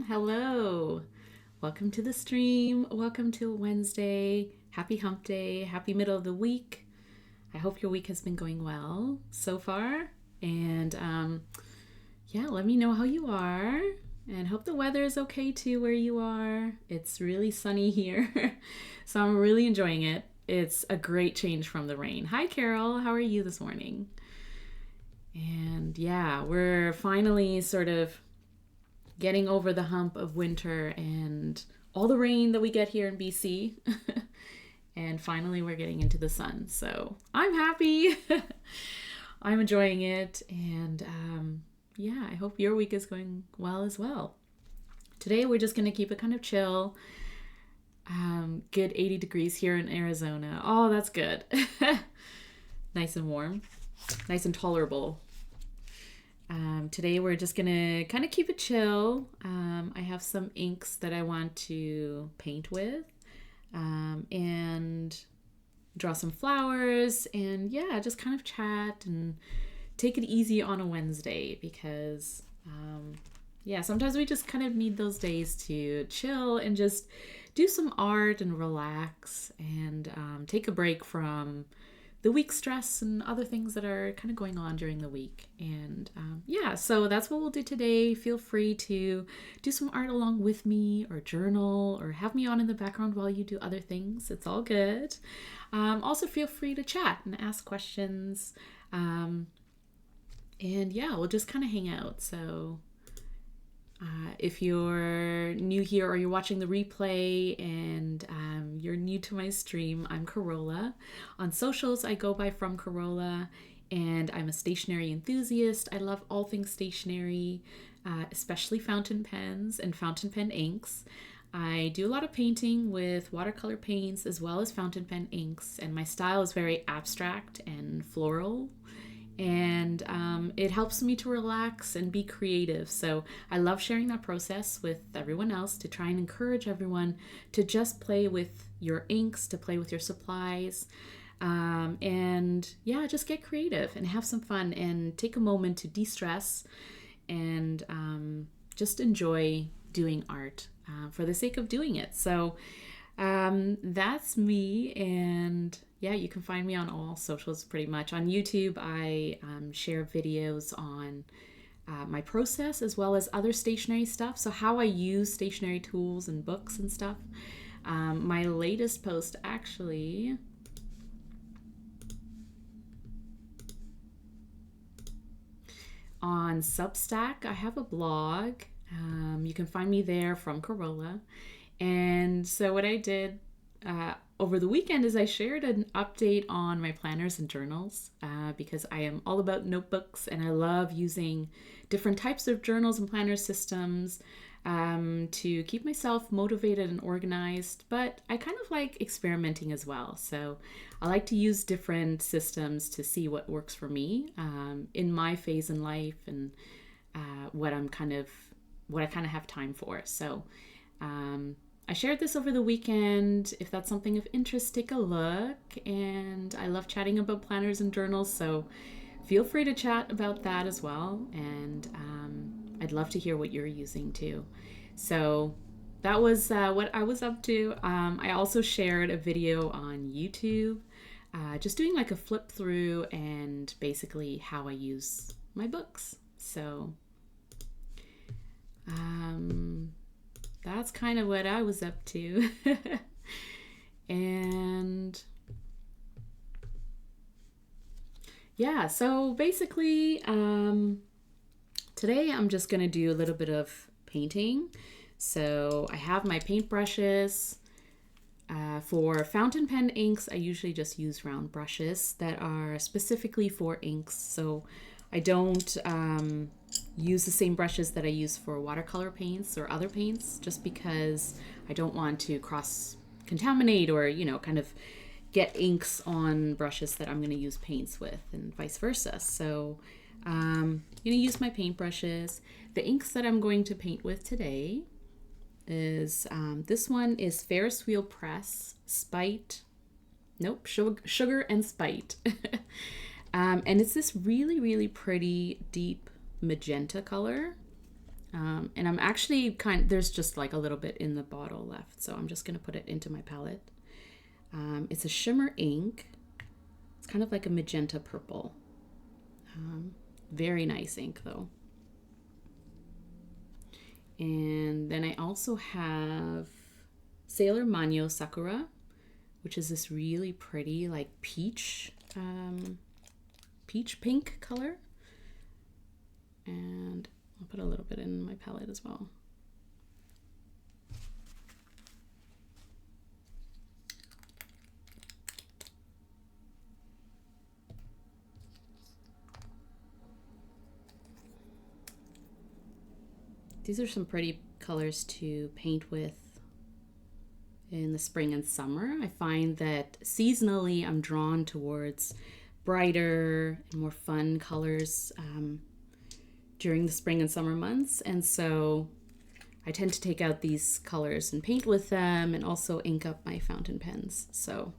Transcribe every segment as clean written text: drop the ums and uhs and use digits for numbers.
Hello. Welcome to the stream. Welcome to Wednesday. Happy hump day. Happy middle of the week. I hope your week has been going well so far. And yeah, let me know how you are. And hope the weather is okay too where you are. It's really sunny here. So I'm really enjoying it. It's a great change from the rain. Hi, Carol. How are you this morning? And yeah, we're finally sort of getting over the hump of winter and all the rain that we get here in BC. And finally, we're getting into the sun. So I'm happy. I'm enjoying it. And yeah, I hope your week is going well as well. Today, we're just going to keep it kind of chill. Good 80 degrees here in Arizona. Oh, that's good. Nice and warm. Nice and tolerable. Today we're just gonna kind of keep it chill. I have some inks that I want to paint with and draw some flowers and yeah, just kind of chat and take it easy on a Wednesday because yeah, sometimes we just kind of need those days to chill and just do some art and relax and take a break from the week stress and other things that are kind of going on during the week. And yeah, so that's what we'll do today. Feel free to do some art along with me or journal or have me on in the background while you do other things. It's all good. Also feel free to chat and ask questions. And yeah, we'll just kind of hang out. So if you're new here or you're watching the replay and you're new to my stream, I'm Corolla. On socials, I go by From Corolla, and I'm a stationery enthusiast. I love all things stationery, especially fountain pens and fountain pen inks. I do a lot of painting with watercolor paints as well as fountain pen inks, and my style is very abstract and floral. And it helps me to relax and be creative. So I love sharing that process with everyone else to try and encourage everyone to just play with your inks, to play with your supplies, and yeah, just get creative and have some fun and take a moment to de-stress and just enjoy doing art for the sake of doing it. So that's me, and yeah, you can find me on all socials pretty much. On YouTube, I share videos on my process as well as other stationery stuff. So how I use stationery tools and books and stuff. My latest post actually on Substack. I have a blog. You can find me there, From Corolla. And so what I did over the weekend is I shared an update on my planners and journals because I am all about notebooks and I love using different types of journals and planner systems to keep myself motivated and organized, but I kind of like experimenting as well. So I like to use different systems to see what works for me in my phase in life and what I kind of have time for. So I shared this over the weekend. If that's something of interest, take a look. And I love chatting about planners and journals, so feel free to chat about that as well. And I'd love to hear what you're using too. So that was what I was up to. I also shared a video on YouTube, just doing like a flip through and basically how I use my books. So that's kind of what I was up to. And yeah, so basically today I'm just going to do a little bit of painting. So I have my paintbrushes. For fountain pen inks, I usually just use round brushes that are specifically for inks. So I don't use the same brushes that I use for watercolor paints or other paints, just because I don't want to cross-contaminate or, kind of get inks on brushes that I'm going to use paints with and vice versa. So I'm going to use my paintbrushes. The inks that I'm going to paint with today is, this one is Ferris Wheel Press, Sugar and Spite. And it's this really, really pretty deep magenta color. And I'm actually there's just like a little bit in the bottle left, so I'm just going to put it into my palette. It's a shimmer ink. It's kind of like a magenta purple. Very nice ink though. And then I also have Sailor Manyo Sakura, which is this really pretty like peach pink color. And I'll put a little bit in my palette as well. These are some pretty colors to paint with in the spring and summer. I find that seasonally I'm drawn towards brighter and more fun colors during the spring and summer months. And so I tend to take out these colors and paint with them and also ink up my fountain pens. So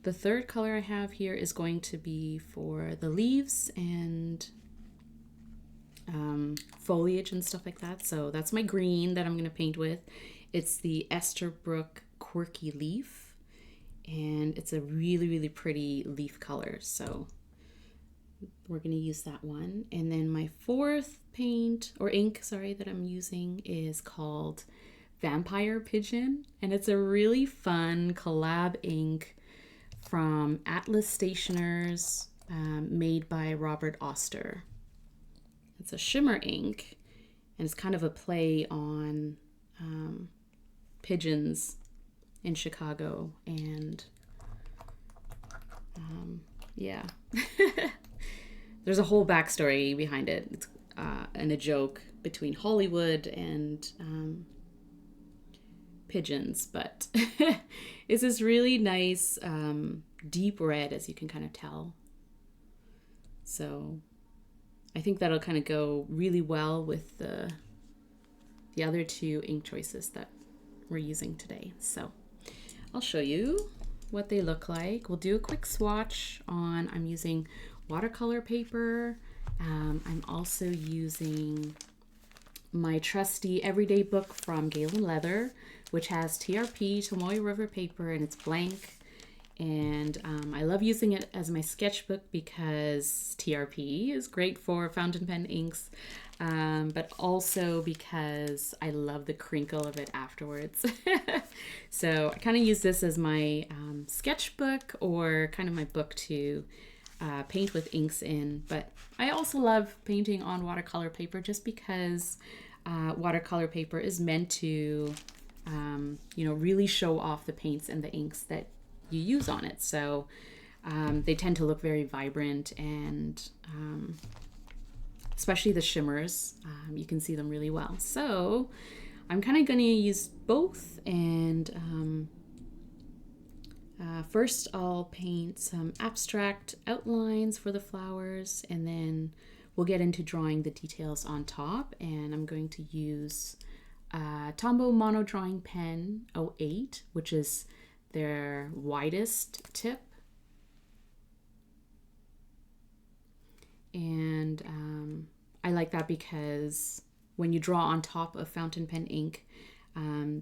the third color I have here is going to be for the leaves and foliage and stuff like that. So that's my green that I'm going to paint with. It's the Esterbrook Quirky leaf, and it's a really, really pretty leaf color. So we're going to use that one. And then my fourth ink that I'm using is called Vampire Pigeon, and it's a really fun collab ink from Atlas Stationers, made by Robert Oster. It's a shimmer ink, and it's kind of a play on pigeons in Chicago. And yeah, there's a whole backstory behind it. It's and a joke between Hollywood and pigeons, but it's this really nice deep red, as you can kind of tell. So I think that'll kind of go really well with the other two ink choices that we're using today. So I'll show you what they look like. We'll do a quick swatch on, I'm using watercolor paper. I'm also using my trusty everyday book from Galen Leather, which has TRP, Tomoe River Paper, and it's blank. And I love using it as my sketchbook because TRP is great for fountain pen inks, but also because I love the crinkle of it afterwards. So I kind of use this as my sketchbook, or kind of my book to paint with inks in. But I also love painting on watercolor paper just because watercolor paper is meant to really show off the paints and the inks that you use on it. So they tend to look very vibrant, and especially the shimmers, you can see them really well. So I'm kind of going to use both, and first I'll paint some abstract outlines for the flowers, and then we'll get into drawing the details on top. And I'm going to use Tombow Mono Drawing Pen 08, which is their widest tip. And I like that because when you draw on top of fountain pen ink,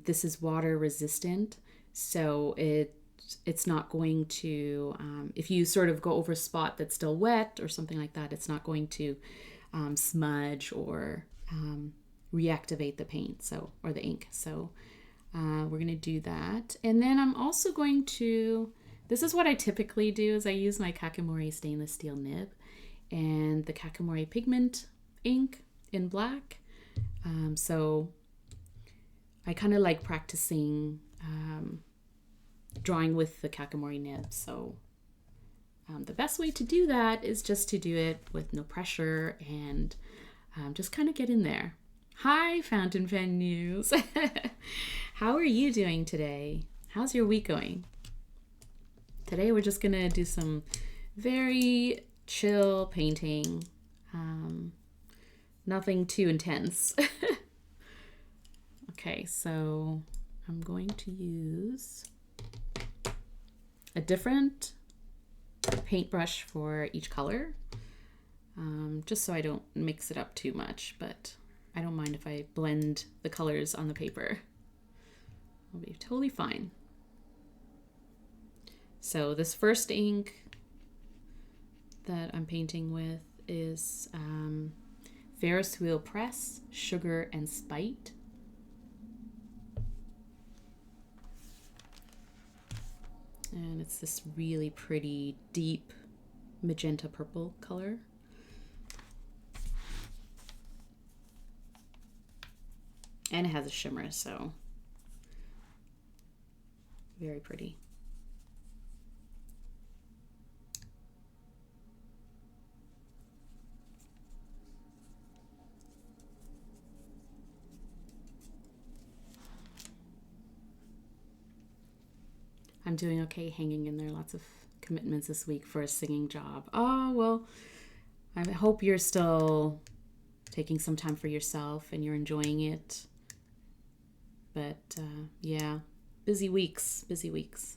this is water resistant, so it's not going to, if you sort of go over a spot that's still wet or something like that, it's not going to smudge or reactivate the paint, or the ink. So we're going to do that. And then I'm also going to, this is what I typically do, is I use my Kakimori stainless steel nib and the Kakimori pigment ink in black. So I kind of like practicing drawing with the Kakimori nib. So the best way to do that is just to do it with no pressure and just kind of get in there. Hi, Fountain Pen News. How are you doing today? How's your week going? Today we're just gonna do some very chill painting. Nothing too intense. Okay, so I'm going to use a different paintbrush for each color, just so I don't mix it up too much, but I don't mind if I blend the colors on the paper. It'll be totally fine. So this first ink that I'm painting with is Ferris Wheel Press, Sugar and Spite. And it's this really pretty deep magenta purple color. And it has a shimmer, so very pretty. I'm doing okay hanging in there. Lots of commitments this week for a singing job. Oh, well, I hope you're still taking some time for yourself and you're enjoying it. But yeah, busy weeks, busy weeks.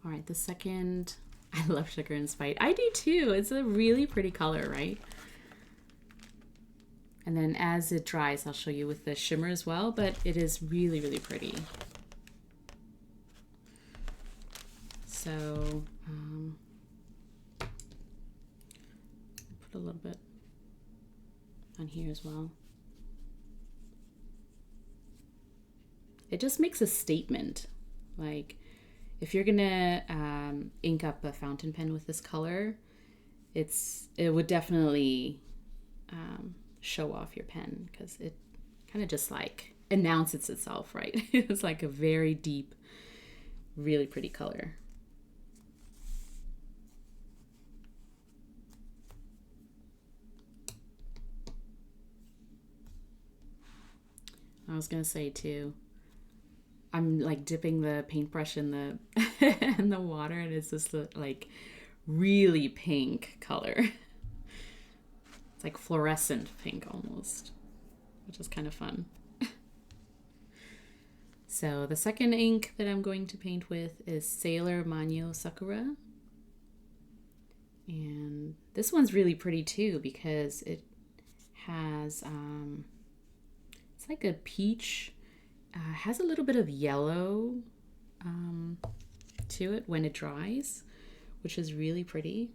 All right, the second, I love Sugar and Spite. I do too. It's a really pretty color, right? And then as it dries, I'll show you with the shimmer as well, but it is really, really pretty. So, put a little bit on here as well. It just makes a statement. Like, if you're gonna ink up a fountain pen with this color, it would definitely show off your pen, because it kind of just like announces itself, right? It's like a very deep, really pretty color. I was gonna say too, I'm like dipping the paintbrush in the in the water, and it's this like really pink color. It's like fluorescent pink almost, which is kind of fun. So the second ink that I'm going to paint with is Sailor Manyo Sakura. And this one's really pretty too, because it has it's like a peach, has a little bit of yellow to it when it dries, which is really pretty.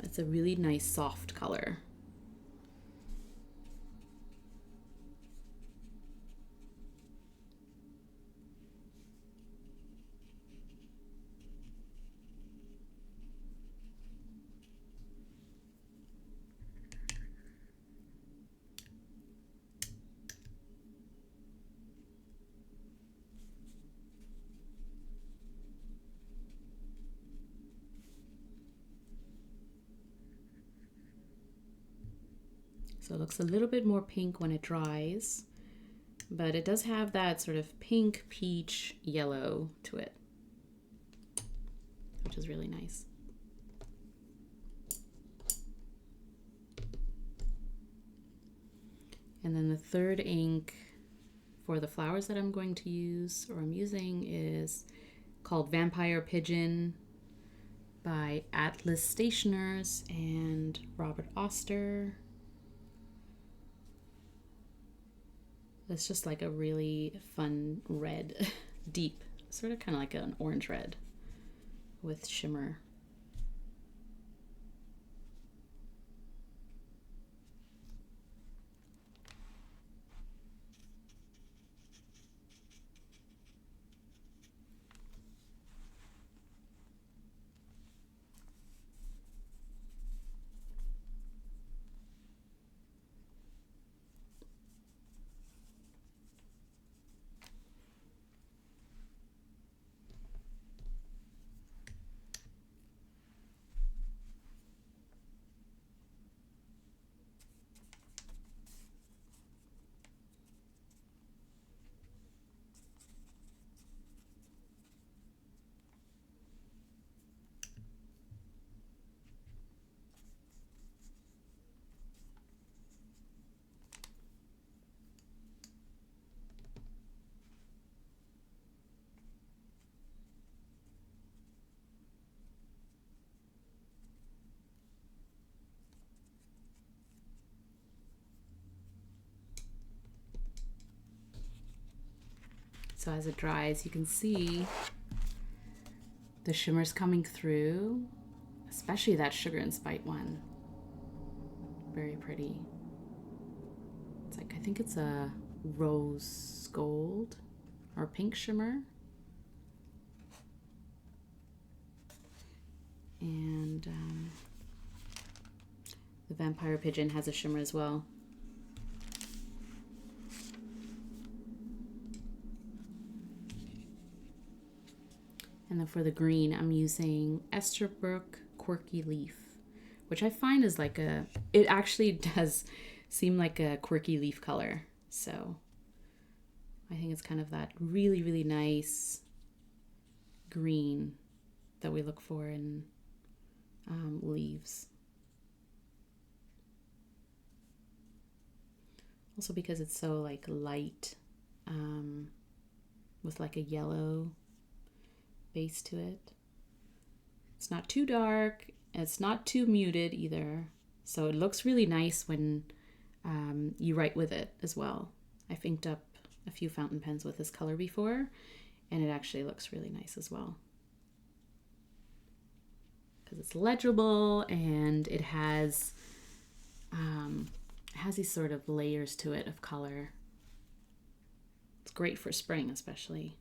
It's a really nice soft color. So it looks a little bit more pink when it dries, but it does have that sort of pink, peach, yellow to it, which is really nice. And then the third ink for the flowers that I'm going to use, or I'm using, is called Vampire Pigeon by Atlas Stationers and Robert Oster. It's just like a really fun red, deep, sort of kind of like an orange red with shimmer. So as it dries, you can see the shimmers coming through, especially that Sugar and Spite one. Very pretty. It's like, I think it's a rose gold or pink shimmer. And the Vampire Pigeon has a shimmer as well. And then for the green, I'm using Esterbrook Quirky Leaf, which I find is like it actually does seem like a quirky leaf color. So I think it's kind of that really, really nice green that we look for in leaves. Also because it's so like light with like a yellow base to it. It's not too dark, it's not too muted either. So it looks really nice when you write with it as well. I've inked up a few fountain pens with this color before, and it actually looks really nice as well. Because it's legible and it has these sort of layers to it of color. It's great for spring especially.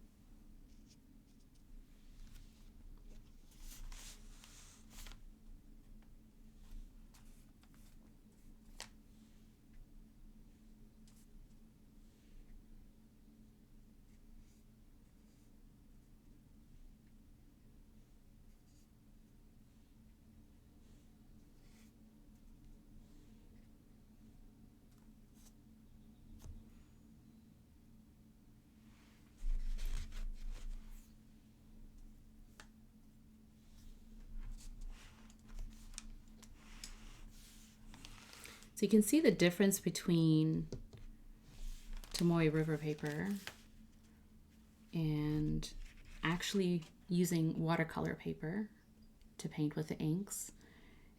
So you can see the difference between Tomoe River Paper and actually using watercolor paper to paint with the inks.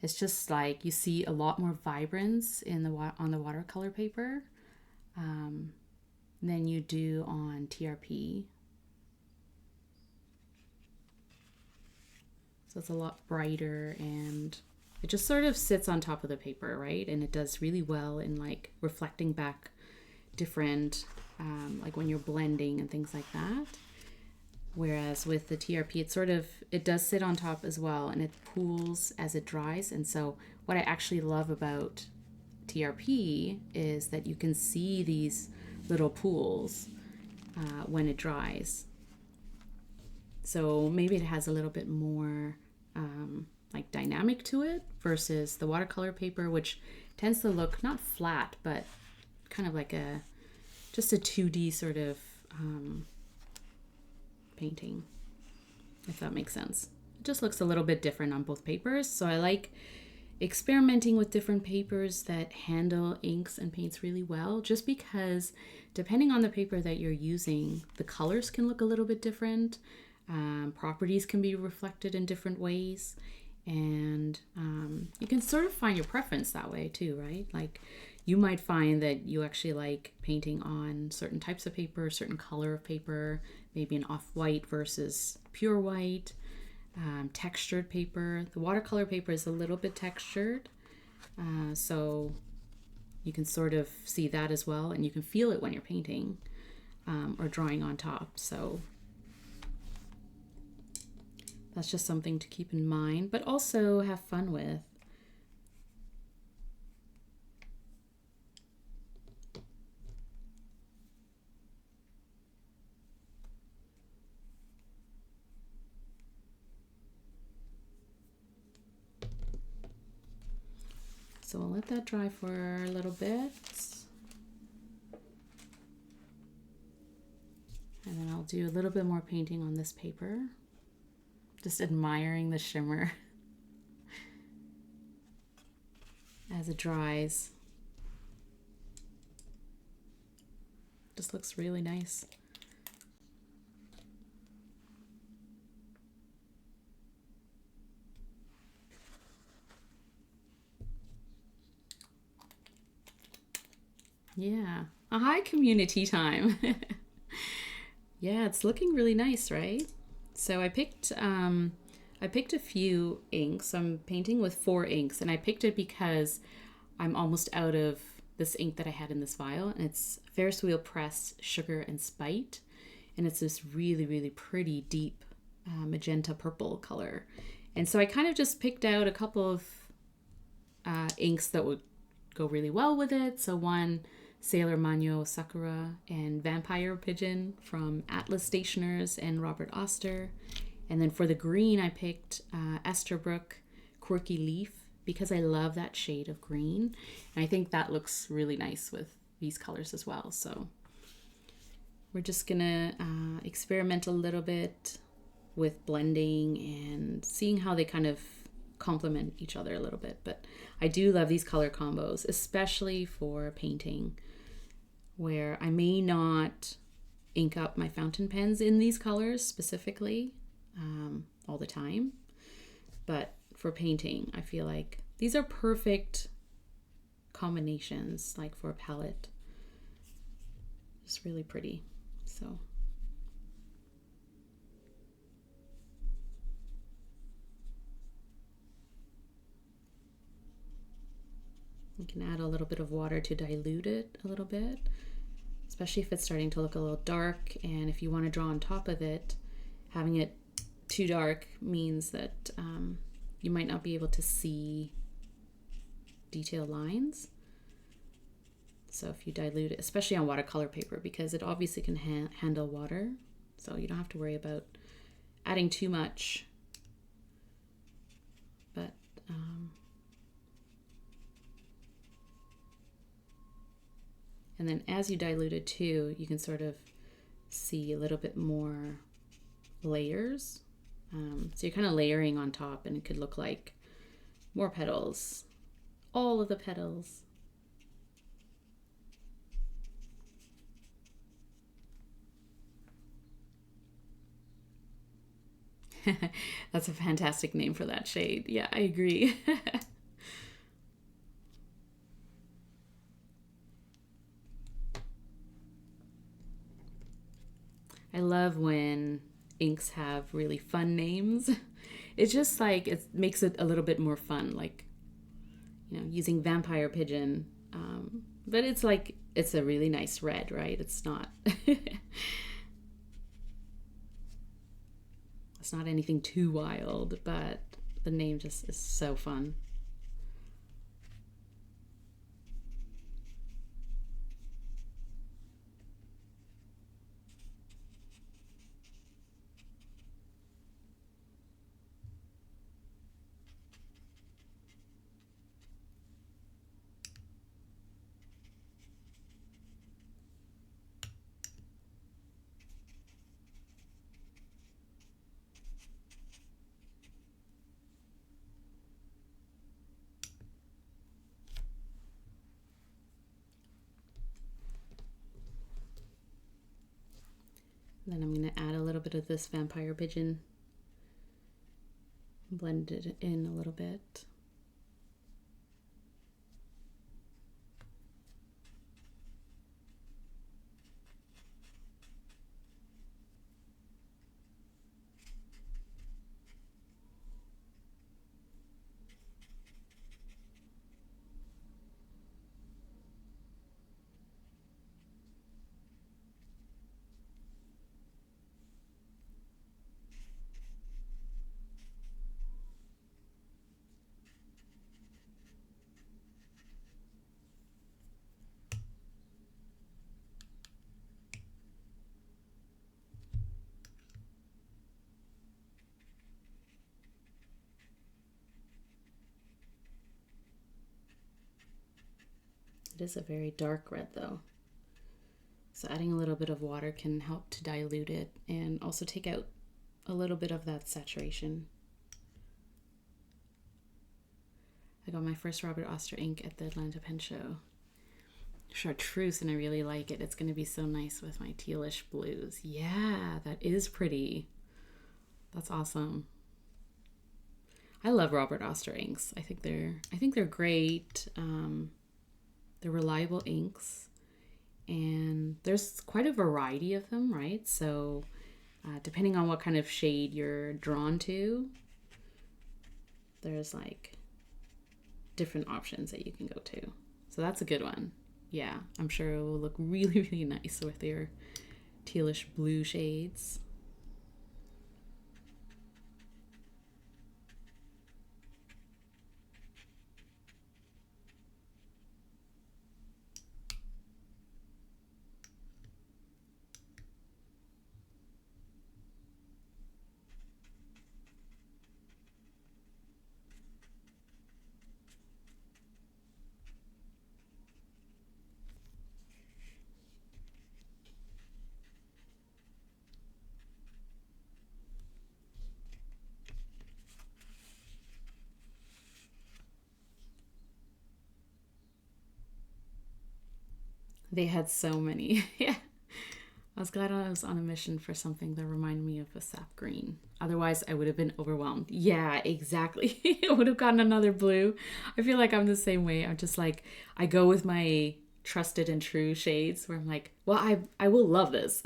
It's just like you see a lot more vibrance in on the watercolor paper than you do on TRP. So it's a lot brighter and it just sort of sits on top of the paper, right? And it does really well in like reflecting back different, like when you're blending and things like that. Whereas with the TRP, it does sit on top as well and it pools as it dries. And so what I actually love about TRP is that you can see these little pools when it dries. So maybe it has a little bit more like dynamic to it versus the watercolor paper, which tends to look not flat, but kind of like just a 2D sort of painting, if that makes sense. It just looks a little bit different on both papers. So I like experimenting with different papers that handle inks and paints really well, just because depending on the paper that you're using, the colors can look a little bit different. Properties can be reflected in different ways, and you can sort of find your preference that way too, right? Like you might find that you actually like painting on certain types of paper, certain color of paper, maybe an off-white versus pure white, textured paper. The watercolor paper is a little bit textured, so you can sort of see that as well, and you can feel it when you're painting or drawing on top. So that's just something to keep in mind, but also have fun with. So I'll let that dry for a little bit. And then I'll do a little bit more painting on this paper. Just admiring the shimmer as it dries. Just looks really nice. Yeah. A hi community time. Yeah, it's looking really nice, right? So I picked a few inks. I'm painting with 4 inks, and I picked it because I'm almost out of this ink that I had in this vial, and it's Ferris wheel press sugar and spite, and it's this really really pretty deep magenta purple color. And so I kind of just picked out a couple of inks that would go really well with it. So one, Sailor Manyo, Sakura, and Vampire Pigeon from Atlas Stationers and Robert Oster. And then for the green, I picked Esterbrook, Quirky Leaf, because I love that shade of green. And I think that looks really nice with these colors as well. So we're just gonna experiment a little bit with blending and seeing how they kind of complement each other a little bit. But I do love these color combos, especially for painting, where I may not ink up my fountain pens in these colors specifically all the time. But for painting, I feel like these are perfect combinations, like for a palette. Just really pretty. So you can add a little bit of water to dilute it a little bit, especially if it's starting to look a little dark. And if you want to draw on top of it, having it too dark means that you might not be able to see detailed lines. So if you dilute it, especially on watercolor paper, because it obviously can handle water, so you don't have to worry about adding too much. But and then as you dilute it too, you can sort of see a little bit more layers. So you're kind of layering on top, and it could look like more petals, all of the petals. That's a fantastic name for that shade. Yeah, I agree. I love when inks have really fun names. It's just like it makes it a little bit more fun, like, you know, using Vampire Pigeon. But it's like, it's a really nice red, right? It's not it's not anything too wild, but the name just is so fun. Then I'm going to add a little bit of this Vampire Pigeon, blend it in a little bit. It is a very dark red though. So adding a little bit of water can help to dilute it and also take out a little bit of that saturation. I got my first Robert Oster ink at the Atlanta Pen Show. Chartreuse, and I really like it. It's going to be so nice with my tealish blues. Yeah, that is pretty. That's awesome. I love Robert Oster inks. I think they're great. They're reliable inks, And there's quite a variety of them, right? So depending on what kind of shade you're drawn to, there's like different options that you can go to. So that's a good one. Yeah, I'm sure it will look really, really nice with your tealish blue shades. They had so many. Yeah. I was glad I was on a mission for something that reminded me of a sap green. Otherwise, I would have been overwhelmed. Yeah, exactly. I would have gotten another blue. I feel like I'm the same way. I'm just like, I go with my trusted and true shades where I'm like, well, I will love this.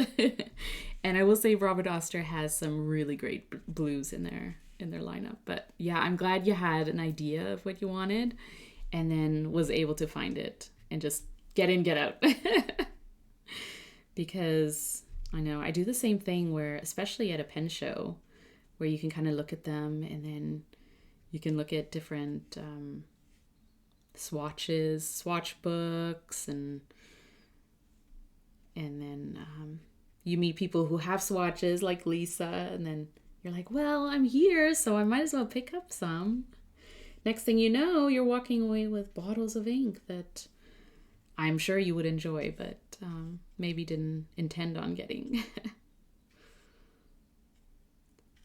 And I will say Robert Oster has some really great blues in their lineup. But yeah, I'm glad you had an idea of what you wanted and then was able to find it and just get in, get out. Because I know I do the same thing where, especially at a pen show, where you can kind of look at them and then you can look at different swatches, swatch books, and then you meet people who have swatches like Lisa, and then you're like, well, I'm here, so I might as well pick up some. Next thing you know, you're walking away with bottles of ink that I'm sure you would enjoy, but maybe didn't intend on getting.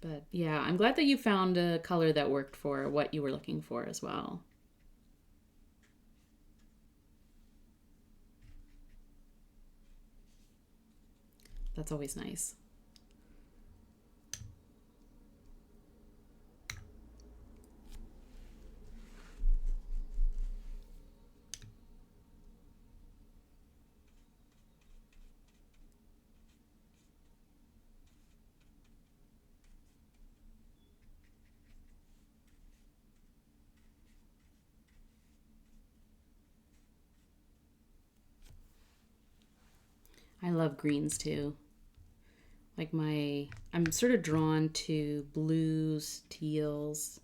But yeah, I'm glad that you found a color that worked for what you were looking for as well. That's always nice. I love greens too. Like I'm sort of drawn to blues, teals,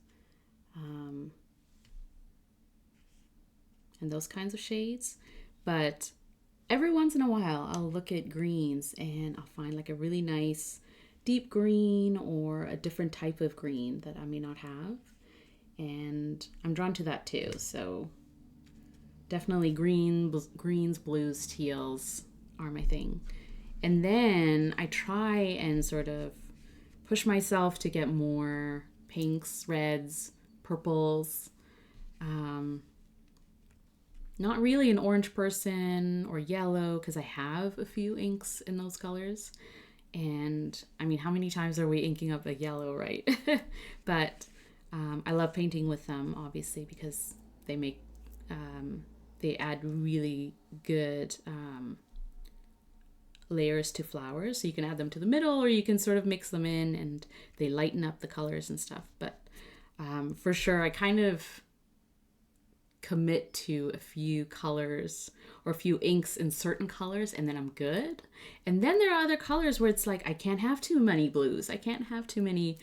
and those kinds of shades. But every once in a while, I'll look at greens and I'll find like a really nice deep green or a different type of green that I may not have. And I'm drawn to that too. So definitely greens, blues, teals are my thing. And then I try and sort of push myself to get more pinks, reds, purples. Not really an orange person or yellow because I have a few inks in those colors. And I mean, how many times are we inking up a yellow, right? But I love painting with them, obviously, because they make, they add really good layers to flowers. So you can add them to the middle or you can sort of mix them in and they lighten up the colors and stuff. But for sure, I kind of commit to a few colors or a few inks in certain colors and then I'm good. And then there are other colors where it's like I can't have too many blues. I can't have too many,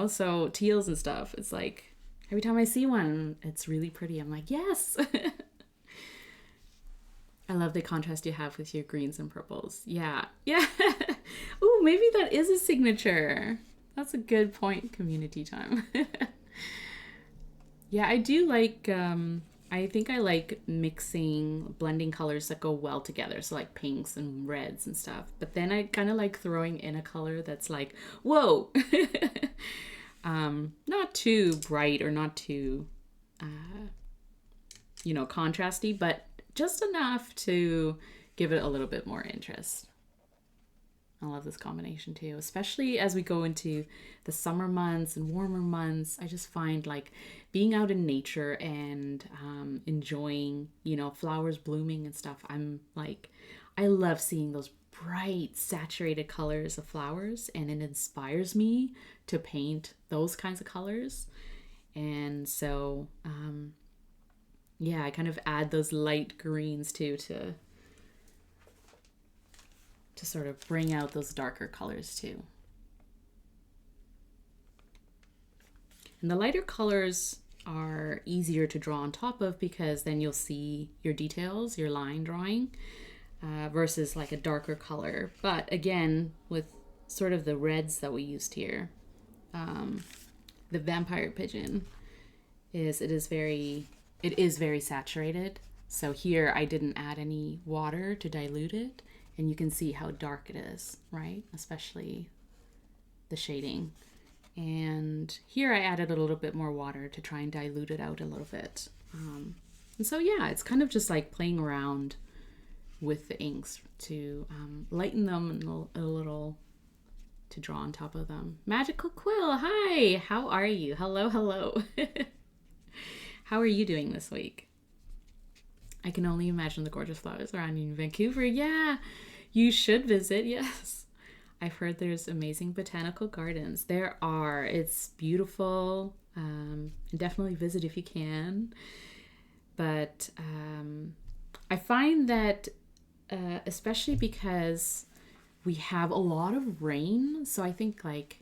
so teals and stuff. It's like every time I see one, it's really pretty. I'm like, yes. I love the contrast you have with your greens and purples. Yeah. Yeah. Ooh, maybe that is a signature. That's a good point, community time. Yeah, I do like, I think I like blending colors that go well together. So like pinks and reds and stuff. But then I kind of like throwing in a color that's like, whoa. Not too bright or not too, contrasty, but just enough to give it a little bit more interest. I love this combination too, especially as we go into the summer months and warmer months. I just find like being out in nature and enjoying, flowers blooming and stuff. I'm like, I love seeing those bright saturated colors of flowers, and it inspires me to paint those kinds of colors. And so yeah, I kind of add those light greens too to sort of bring out those darker colors too. And the lighter colors are easier to draw on top of because then you'll see your details, your line drawing, versus like a darker color. But again, with sort of the reds that we used here, the vampire pigeon it is very saturated. So here I didn't add any water to dilute it, and you can see how dark it is, right? Especially the shading. And here I added a little bit more water to try and dilute it out a little bit. And so yeah, it's kind of just like playing around with the inks to lighten them a little, to draw on top of them. Magical Quill, hi! How are you? Hello, hello. How are you doing this week? I can only imagine the gorgeous flowers around in Vancouver. Yeah, you should visit, yes. I've heard there's amazing botanical gardens. There are. It's beautiful. Definitely visit if you can. But I find that especially because we have a lot of rain. So I think like,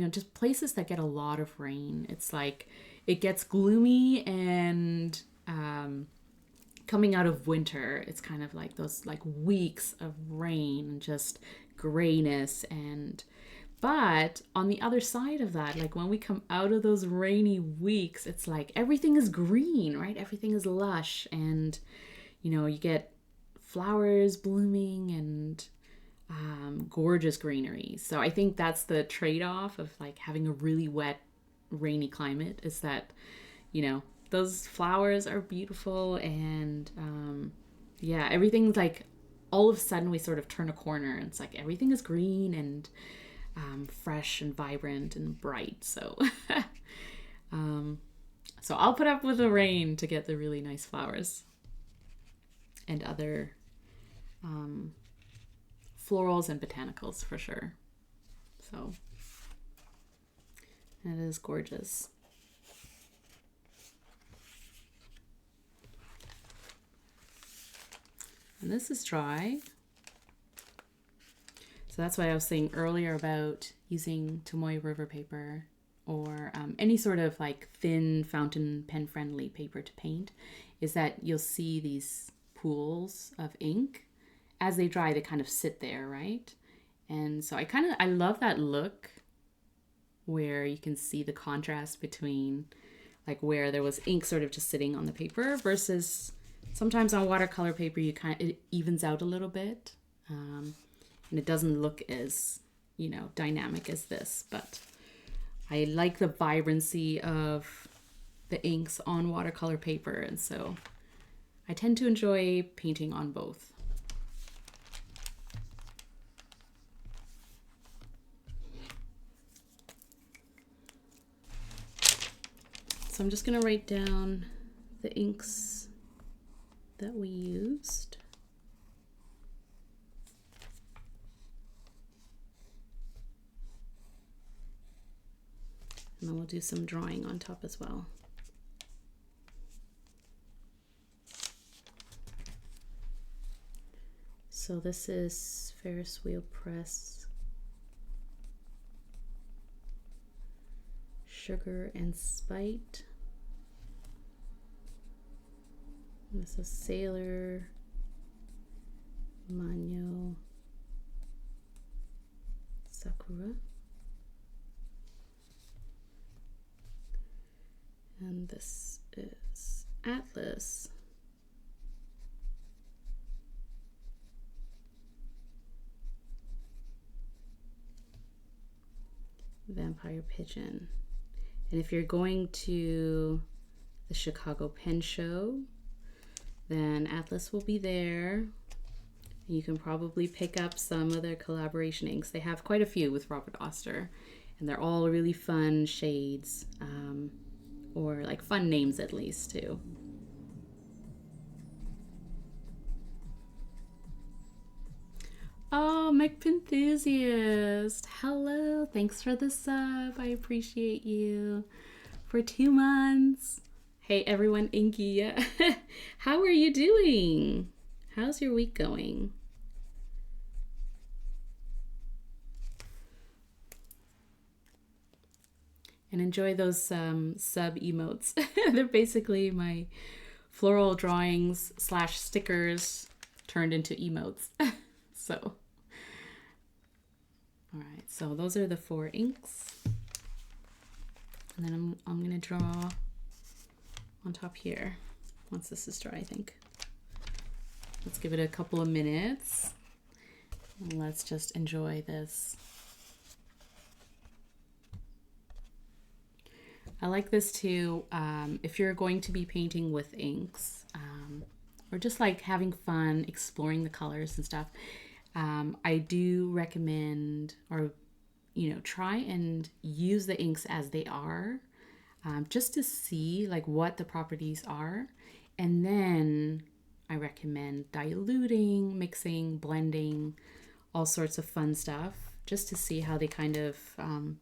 just places that get a lot of rain, it's like it gets gloomy, and coming out of winter, it's kind of like those like weeks of rain and just grayness. But on the other side of that, like when we come out of those rainy weeks, it's like everything is green, right? Everything is lush, and you get flowers blooming and gorgeous greenery. So I think that's the trade-off of like having a really wet, rainy climate, is that those flowers are beautiful, and yeah, everything's like, all of a sudden we sort of turn a corner, and it's like everything is green and fresh and vibrant and bright. So so I'll put up with the rain to get the really nice flowers and other florals and botanicals for sure. So it is gorgeous. And this is dry. So that's why I was saying earlier about using Tomoe River Paper or any sort of like thin fountain pen friendly paper to paint, is that you'll see these pools of ink. As they dry, they kind of sit there, right? And so I love that look where you can see the contrast between like where there was ink sort of just sitting on the paper versus sometimes on watercolor paper, it evens out a little bit, and it doesn't look as, dynamic as this. But I like the vibrancy of the inks on watercolor paper, and so I tend to enjoy painting on both. So I'm just going to write down the inks that we used. And then we'll do some drawing on top as well. So this is Ferris wheel press, sugar and spite. This is Sailor, Manyo, Sakura. And this is Atlas. Vampire Pigeon. And if you're going to the Chicago Pen Show, then Atlas will be there. You can probably pick up some of their collaboration inks. They have quite a few with Robert Oster, and they're all really fun shades, or like fun names at least too. Oh, McPenthusiast. Hello. Thanks for the sub. I appreciate you. For 2 months. Hey, everyone. Inky. How are you doing? How's your week going? And enjoy those sub emotes. They're basically my floral drawings / stickers turned into emotes. So, all right. So those are the 4 inks. And then I'm going to draw on top here once this is dry, I think. Let's give it a couple of minutes. And let's just enjoy this. I like this too, if you're going to be painting with inks, or just like having fun exploring the colors and stuff. I do recommend, or try and use the inks as they are, just to see like what the properties are. And then I recommend diluting, mixing, blending, all sorts of fun stuff, just to see how they kind of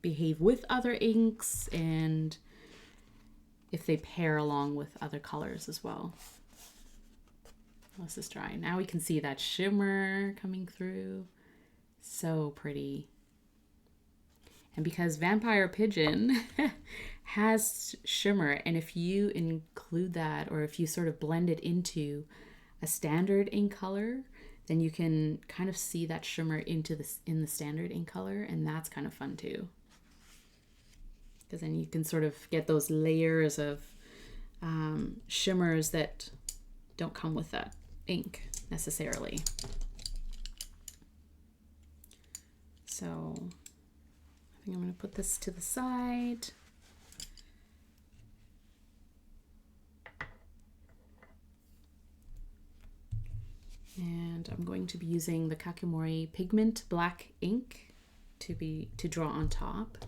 behave with other inks and if they pair along with other colors as well. This is dry. Now we can see that shimmer coming through. So pretty. And because Vampire Pigeon has shimmer, and if you include that, or if you sort of blend it into a standard ink color, then you can kind of see that shimmer in the standard ink color, and that's kind of fun too. Because then you can sort of get those layers of shimmers that don't come with that ink necessarily. So I think I'm going to put this to the side. And I'm going to be using the Kakimori Pigment Black ink to draw on top.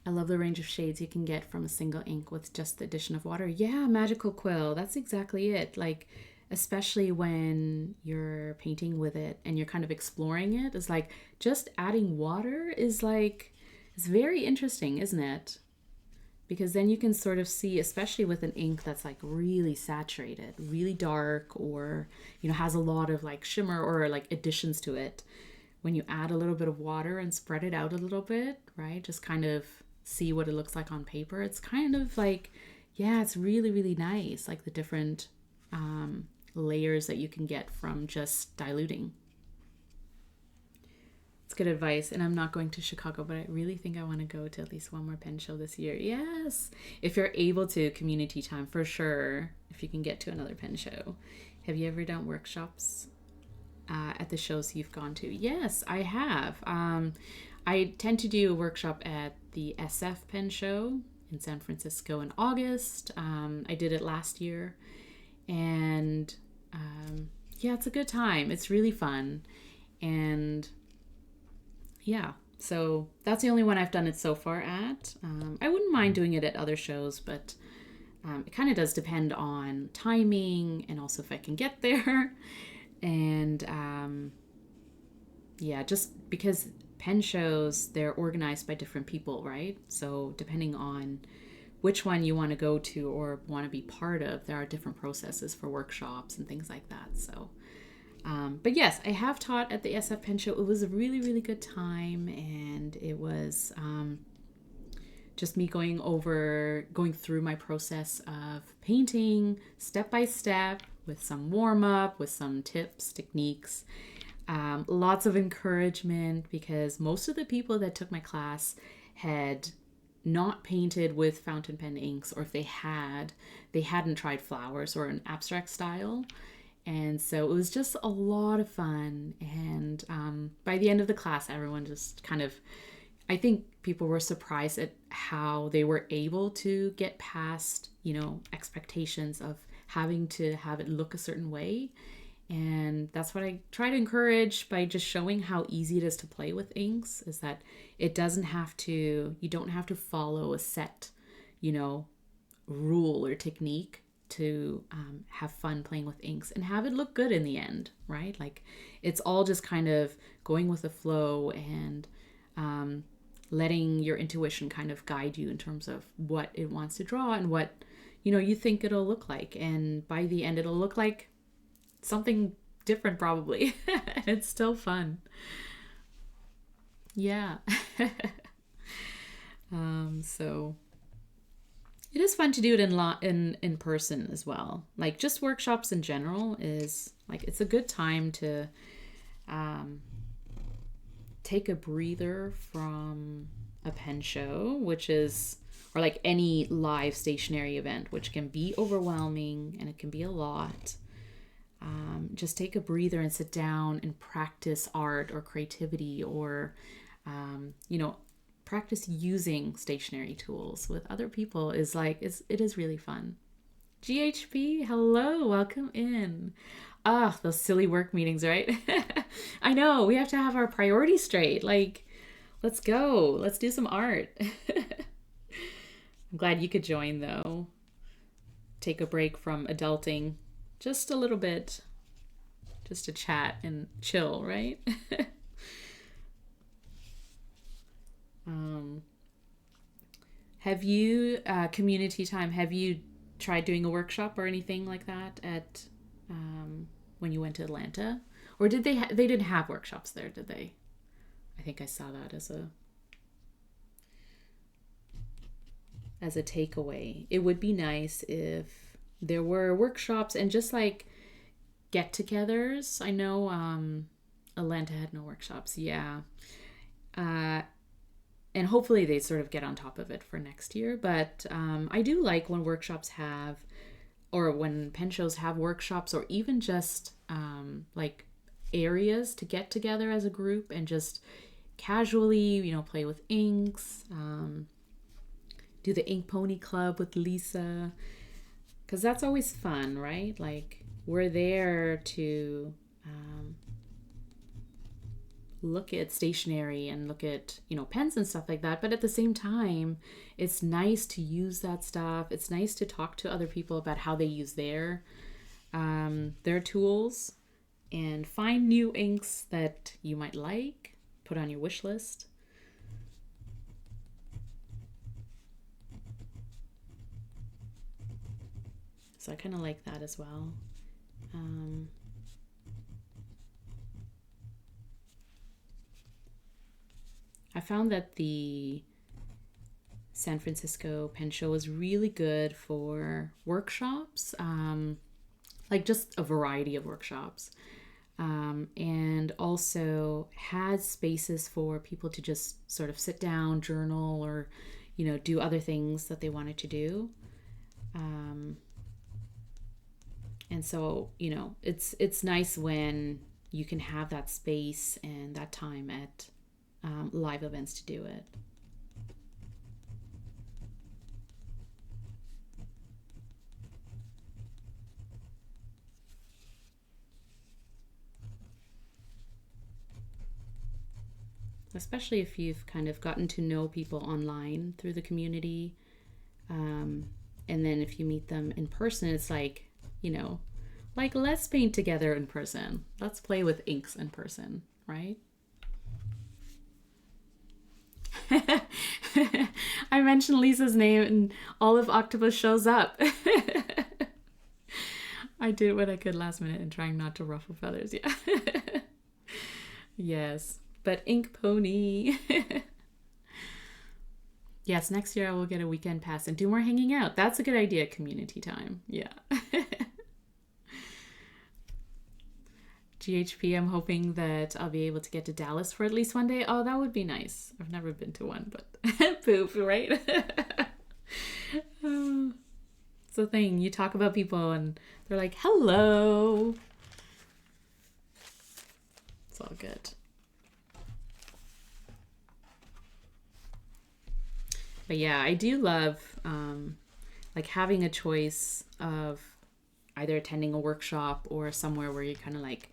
I love the range of shades you can get from a single ink with just the addition of water. Yeah, Magical Quill, that's exactly it. Like, especially when you're painting with it and you're kind of exploring it, it's like just adding water is like, it's very interesting, isn't it? Because then you can sort of see, especially with an ink that's like really saturated, really dark, or, has a lot of like shimmer or like additions to it. When you add a little bit of water and spread it out a little bit, right? Just kind of see what it looks like on paper. It's kind of like, yeah, it's really, really nice. Like the different layers that you can get from just diluting. It's good advice. And I'm not going to Chicago, but I really think I want to go to at least one more pen show this year. Yes. If you're able to, community time for sure. If you can get to another pen show. Have you ever done workshops at the shows you've gone to? Yes, I have. I tend to do a workshop at the SF Pen Show in San Francisco in August. I did it last year, and yeah, it's a good time. It's really fun, and yeah, so that's the only one I've done it so far at. I wouldn't mind doing it at other shows, but it kind of does depend on timing and also if I can get there. And yeah, just because pen shows, they're organized by different people, right? So depending on which one you want to go to or want to be part of, there are different processes for workshops and things like that. So but yes, I have taught at the SF Pen Show. It was a really, really good time, and it was just me going through my process of painting step by step with some warm up, with some tips, techniques, lots of encouragement, because most of the people that took my class had not painted with fountain pen inks, or if they hadn't tried flowers or an abstract style. And so it was just a lot of fun. And by the end of the class, everyone just kind of, I think people were surprised at how they were able to get past, expectations of having to have it look a certain way. And that's what I try to encourage by just showing how easy it is to play with inks, is that you don't have to follow a set, rule or technique to have fun playing with inks and have it look good in the end, right? Like it's all just kind of going with the flow and letting your intuition kind of guide you in terms of what it wants to draw and what, you know, you think it'll look like. And by the end, it'll look like something different probably. It's still fun. Yeah. So it is fun to do it in person as well. Like just workshops in general is like, it's a good time to take a breather from a pen show, which is, or like any live stationary event, which can be overwhelming and it can be a lot. Just take a breather and sit down and practice art or creativity or, you know, practice using stationary tools with other people is like, it is really fun. GHP, hello, welcome in. Ah, those silly work meetings, right? I know, we have to have our priorities straight. Like, let's go. Let's do some art. I'm glad you could join though. Take a break from adulting just a little bit, just to chat and chill, right? Have you, community time, have you tried doing a workshop or anything like that at when you went to Atlanta? Or did they they didn't have workshops there, did they? I think I saw that as a takeaway. It would be nice if there were workshops and just like get-togethers. I know Atlanta had no workshops. Yeah. And hopefully they sort of get on top of it for next year. But I do like when workshops have, or when pen shows have workshops, or even just like areas to get together as a group and just casually, you know, play with inks, do the ink pony club with Lisa, because that's always fun, right? Like we're there to look at stationery and look at, you know, pens and stuff like that, but at the same time it's nice to use that stuff. It's nice to talk to other people about how they use their tools and find new inks that you might like, put on your wish list. So I kind of like that as well. I found that the San Francisco Pen Show was really good for workshops, like just a variety of workshops, and also had spaces for people to just sort of sit down, journal, or, you know, do other things that they wanted to do. And so, you know, it's nice when you can have that space and that time at live events to do it. Especially if you've kind of gotten to know people online through the community. And then if you meet them in person, it's like, you know, like let's paint together in person. Let's play with inks in person, right? I mentioned Lisa's name and all of Octopus shows up. I did what I could last minute and trying not to ruffle feathers. Yeah. Yes. But Ink Pony. Yes, next year I will get a weekend pass and do more hanging out. That's a good idea, community time. Yeah. GHP, I'm hoping that I'll be able to get to Dallas for at least one day. Oh, that would be nice. I've never been to one, but poop, right? It's the thing. You talk about people and they're like, hello. It's all good. But yeah, I do love like having a choice of either attending a workshop or somewhere where you kind of like,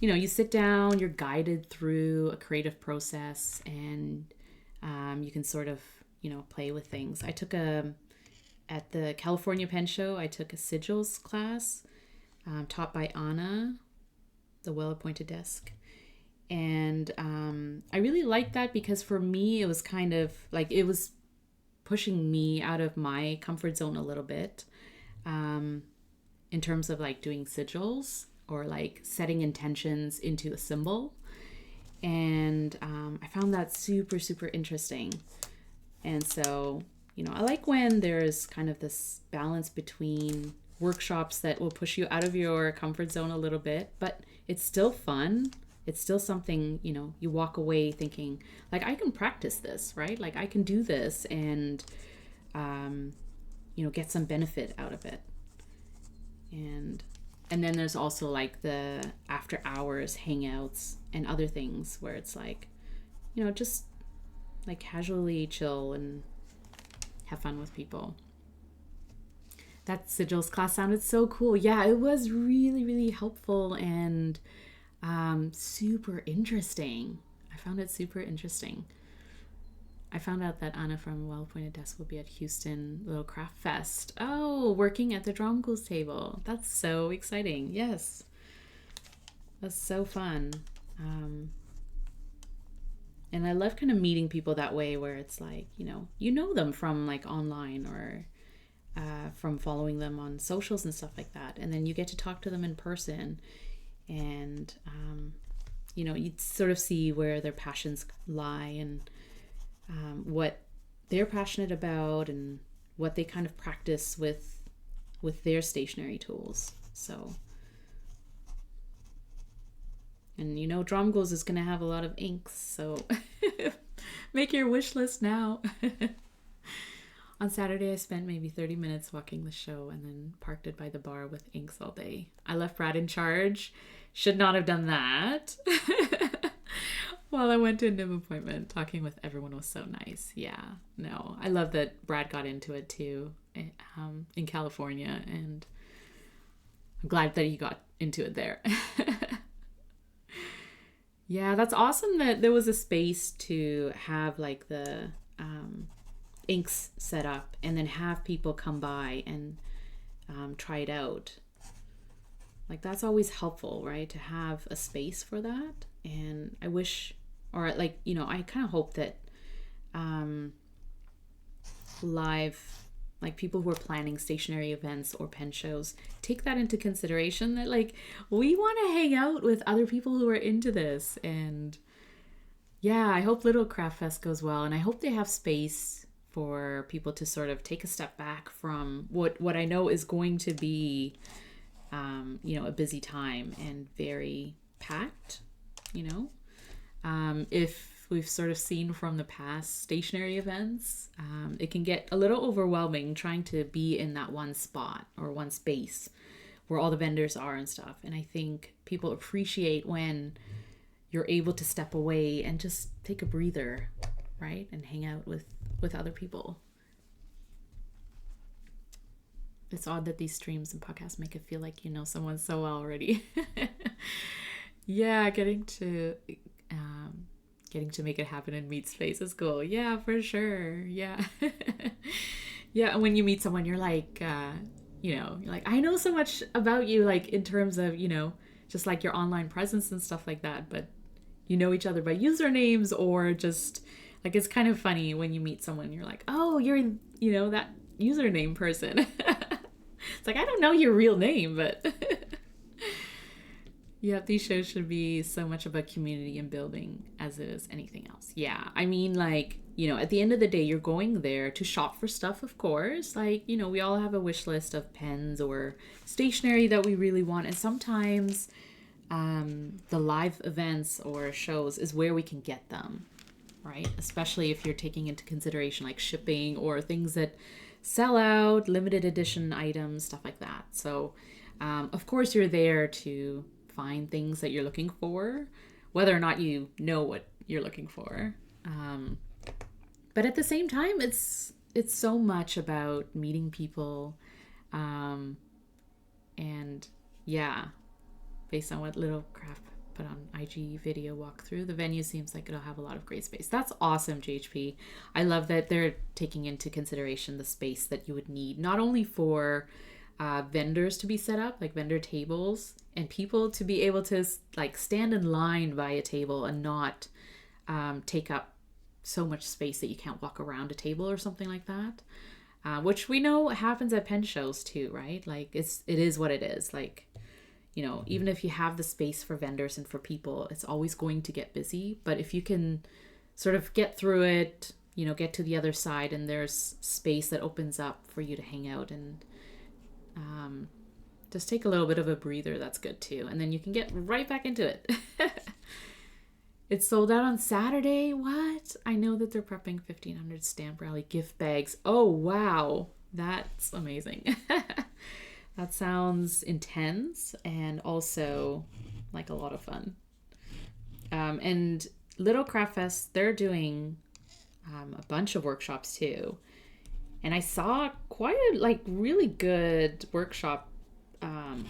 you know, you sit down, you're guided through a creative process, and you can sort of, you know, play with things. I took a at the California Pen Show, I took a sigils class taught by Anna, the well-appointed desk. And I really liked that because for me, it was kind of like, it was pushing me out of my comfort zone a little bit in terms of like doing sigils or like setting intentions into a symbol. And I found that super, super interesting. And so, you know, I like when there's kind of this balance between workshops that will push you out of your comfort zone a little bit, but it's still fun. It's still something, you know, you walk away thinking, like, I can practice this, right? Like, I can do this and, you know, get some benefit out of it. And then there's also like the after hours hangouts and other things where it's like, you know, just like casually chill and have fun with people. That sigils class sounded so cool. Yeah, it was really, really helpful and super interesting. I found it super interesting. I found out that Anna from Well Appointed Desk will be at Houston Little Craft Fest. Oh, working at the Drum Ghouls table. That's so exciting. Yes. That's so fun. And I love kind of meeting people that way where it's like, you know them from like online or from following them on socials and stuff like that. And then you get to talk to them in person and, you know, you sort of see where their passions lie and what they're passionate about and what they kind of practice with their stationery tools. So, and you know, Drum Ghouls is going to have a lot of inks, so make your wish list now. On Saturday, I spent maybe 30 minutes walking the show and then parked it by the bar with inks all day. I left Brad in charge. Should not have done that. While I went to a nib appointment, talking with everyone was so nice. Yeah, no, I love that Brad got into it too in California, and I'm glad that he got into it there. Yeah, that's awesome that there was a space to have like the inks set up and then have people come by and try it out. Like that's always helpful, right? To have a space for that. And I wish, or like, you know, I kind of hope that live, like people who are planning stationery events or pen shows, take that into consideration that like we want to hang out with other people who are into this. And yeah, I hope Little Craft Fest goes well, and I hope they have space for people to sort of take a step back from what I know is going to be you know, a busy time and very packed, you know. If we've sort of seen from the past stationery events, it can get a little overwhelming trying to be in that one spot or one space where all the vendors are and stuff. And I think people appreciate when you're able to step away and just take a breather, right? And hang out with other people. It's odd that these streams and podcasts make it feel like you know someone so well already. Yeah, getting to make it happen and meet space is cool. Yeah, for sure. Yeah. Yeah, when you meet someone, you're like, you know, you're like, I know so much about you, like in terms of, you know, just like your online presence and stuff like that. But you know each other by usernames or just like, it's kind of funny when you meet someone, you're like, oh, you're, you know, that username person. It's like, I don't know your real name, but yeah, these shows should be so much about community and building as it is anything else. Yeah, I mean, like, you know, at the end of the day, you're going there to shop for stuff, of course. Like, you know, we all have a wish list of pens or stationery that we really want. And sometimes the live events or shows is where we can get them, right? Especially if you're taking into consideration like shipping or things that sell out, limited edition items, stuff like that. So, of course, you're there to find things that you're looking for, whether or not you know what you're looking for. But at the same time, it's so much about meeting people, and yeah, based on what Little Craft put on IG video walkthrough. The venue seems like it'll have a lot of great space. That's awesome, JHP. I love that they're taking into consideration the space that you would need, not only for vendors to be set up, like vendor tables, and people to be able to like stand in line by a table and not take up so much space that you can't walk around a table or something like that. Which we know happens at pen shows too, right? Like it is what it is. Like, you know, even if you have the space for vendors and for people, it's always going to get busy. But if you can sort of get through it, you know, get to the other side and there's space that opens up for you to hang out and just take a little bit of a breather, that's good too. And then you can get right back into it. It's sold out on Saturday. What? I know that they're prepping 1,500 stamp rally gift bags. Oh, wow. That's amazing. That sounds intense and also like a lot of fun. And Little Craft Fest, they're doing a bunch of workshops too. And I saw quite a like really good workshop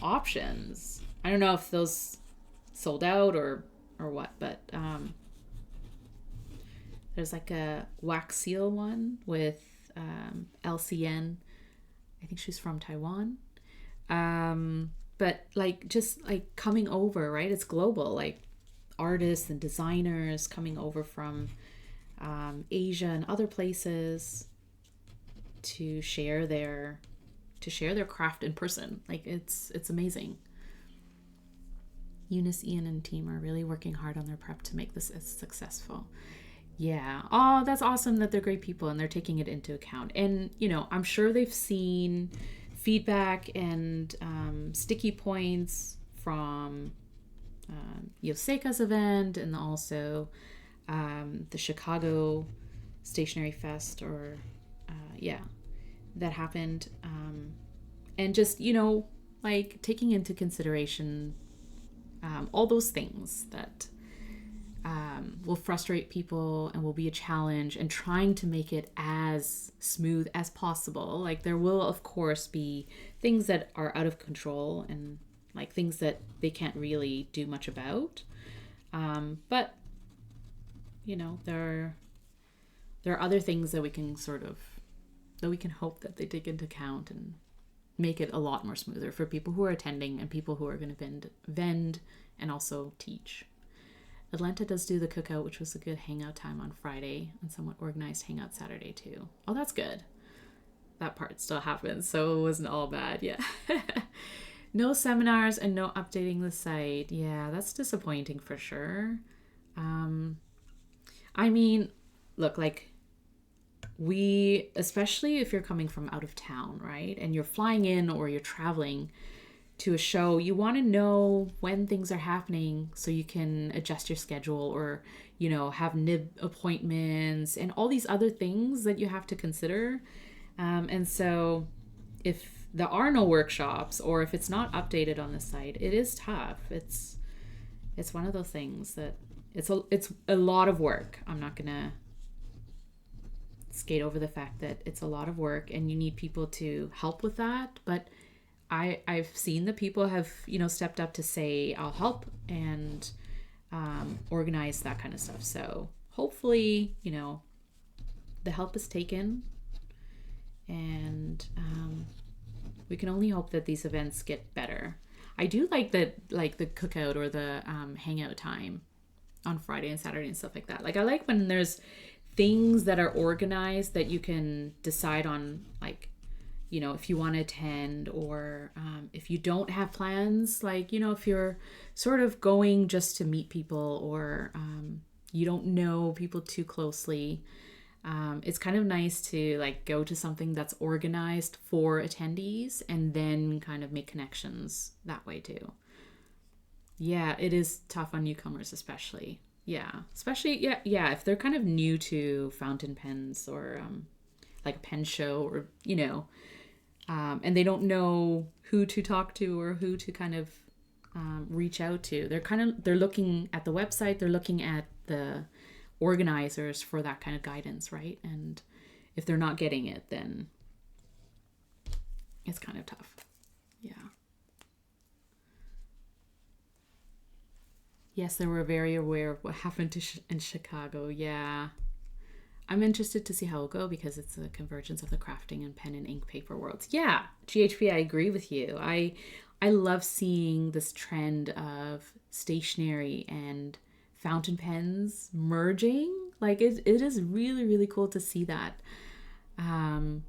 options. I don't know if those sold out or what, but there's like a wax seal one with LCN. I think she's from Taiwan. But like just like coming over, right? It's global, like artists and designers coming over from Asia and other places to share their craft in person. Like it's amazing. Eunice, Ian, and team are really working hard on their prep to make this as successful. Yeah. Oh, that's awesome that they're great people and they're taking it into account. And, you know, I'm sure they've seen feedback and sticky points from Yoseika's event and also the Chicago Stationery Fest or, that happened. And just, you know, like taking into consideration all those things that will frustrate people and will be a challenge, and trying to make it as smooth as possible. Like there will of course be things that are out of control and like things that they can't really do much about. But you know, there are other things that we can hope that they take into account and make it a lot more smoother for people who are attending and people who are going to vend and also teach. Atlanta does do the cookout, which was a good hangout time on Friday, and somewhat organized hangout Saturday too. Oh, that's good. That part still happens, so it wasn't all bad. Yeah. No seminars and no updating the site. Yeah, that's disappointing for sure. I mean, look, like especially if you're coming from out of town, right? And you're flying in or you're traveling to a show, you want to know when things are happening so you can adjust your schedule or, you know, have nib appointments and all these other things that you have to consider. And so if there are no workshops or if it's not updated on the site, it is tough. It's one of those things that it's a lot of work. I'm not going to skate over the fact that it's a lot of work and you need people to help with that. But I've seen that people have, you know, stepped up to say, I'll help and organize that kind of stuff. So hopefully, you know, the help is taken and we can only hope that these events get better. I do like that, like the cookout or the hangout time on Friday and Saturday and stuff like that. Like I like when there's things that are organized that you can decide on, like, you know, if you want to attend or if you don't have plans, like, you know, if you're sort of going just to meet people or you don't know people too closely, it's kind of nice to like go to something that's organized for attendees and then kind of make connections that way too. Yeah, it is tough on newcomers especially. Yeah, especially, yeah, if they're kind of new to fountain pens or like a pen show or, you know, and they don't know who to talk to or who to kind of reach out to. They're looking at the website, they're looking at the organizers for that kind of guidance, right? And if they're not getting it, then it's kind of tough. Yeah. Yes, they were very aware of what happened in Chicago. Yeah. I'm interested to see how it'll go because it's a convergence of the crafting and pen and ink paper worlds. Yeah, GHP, I agree with you. I love seeing this trend of stationery and fountain pens merging. Like it is really, really cool to see that. Um,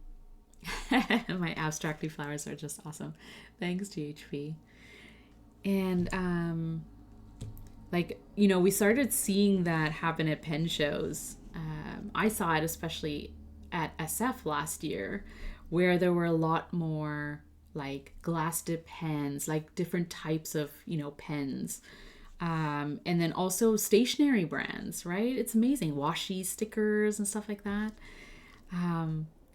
my abstractly flowers are just awesome. Thanks, GHP. And like, you know, we started seeing that happen at pen shows. I saw it especially at SF last year, where there were a lot more like glass dip pens, like different types of, you know, pens. And then also stationery brands, right? It's amazing. Washi stickers and stuff like that.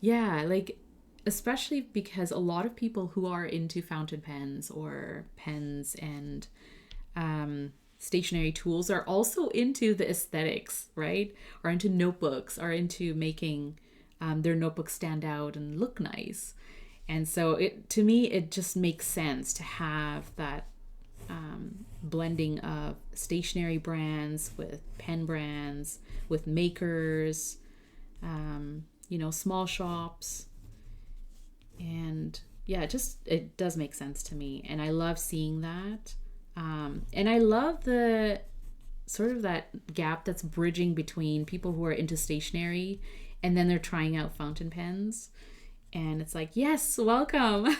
Yeah, like especially because a lot of people who are into fountain pens or pens and stationary tools are also into the aesthetics, right? Are into notebooks, are into making their notebooks stand out and look nice. And so it to me it just makes sense to have that blending of stationary brands with pen brands, with makers, you know, small shops. And yeah, it does make sense to me. And I love seeing that. And I love the sort of that gap that's bridging between people who are into stationery and then they're trying out fountain pens. And it's like, yes, welcome.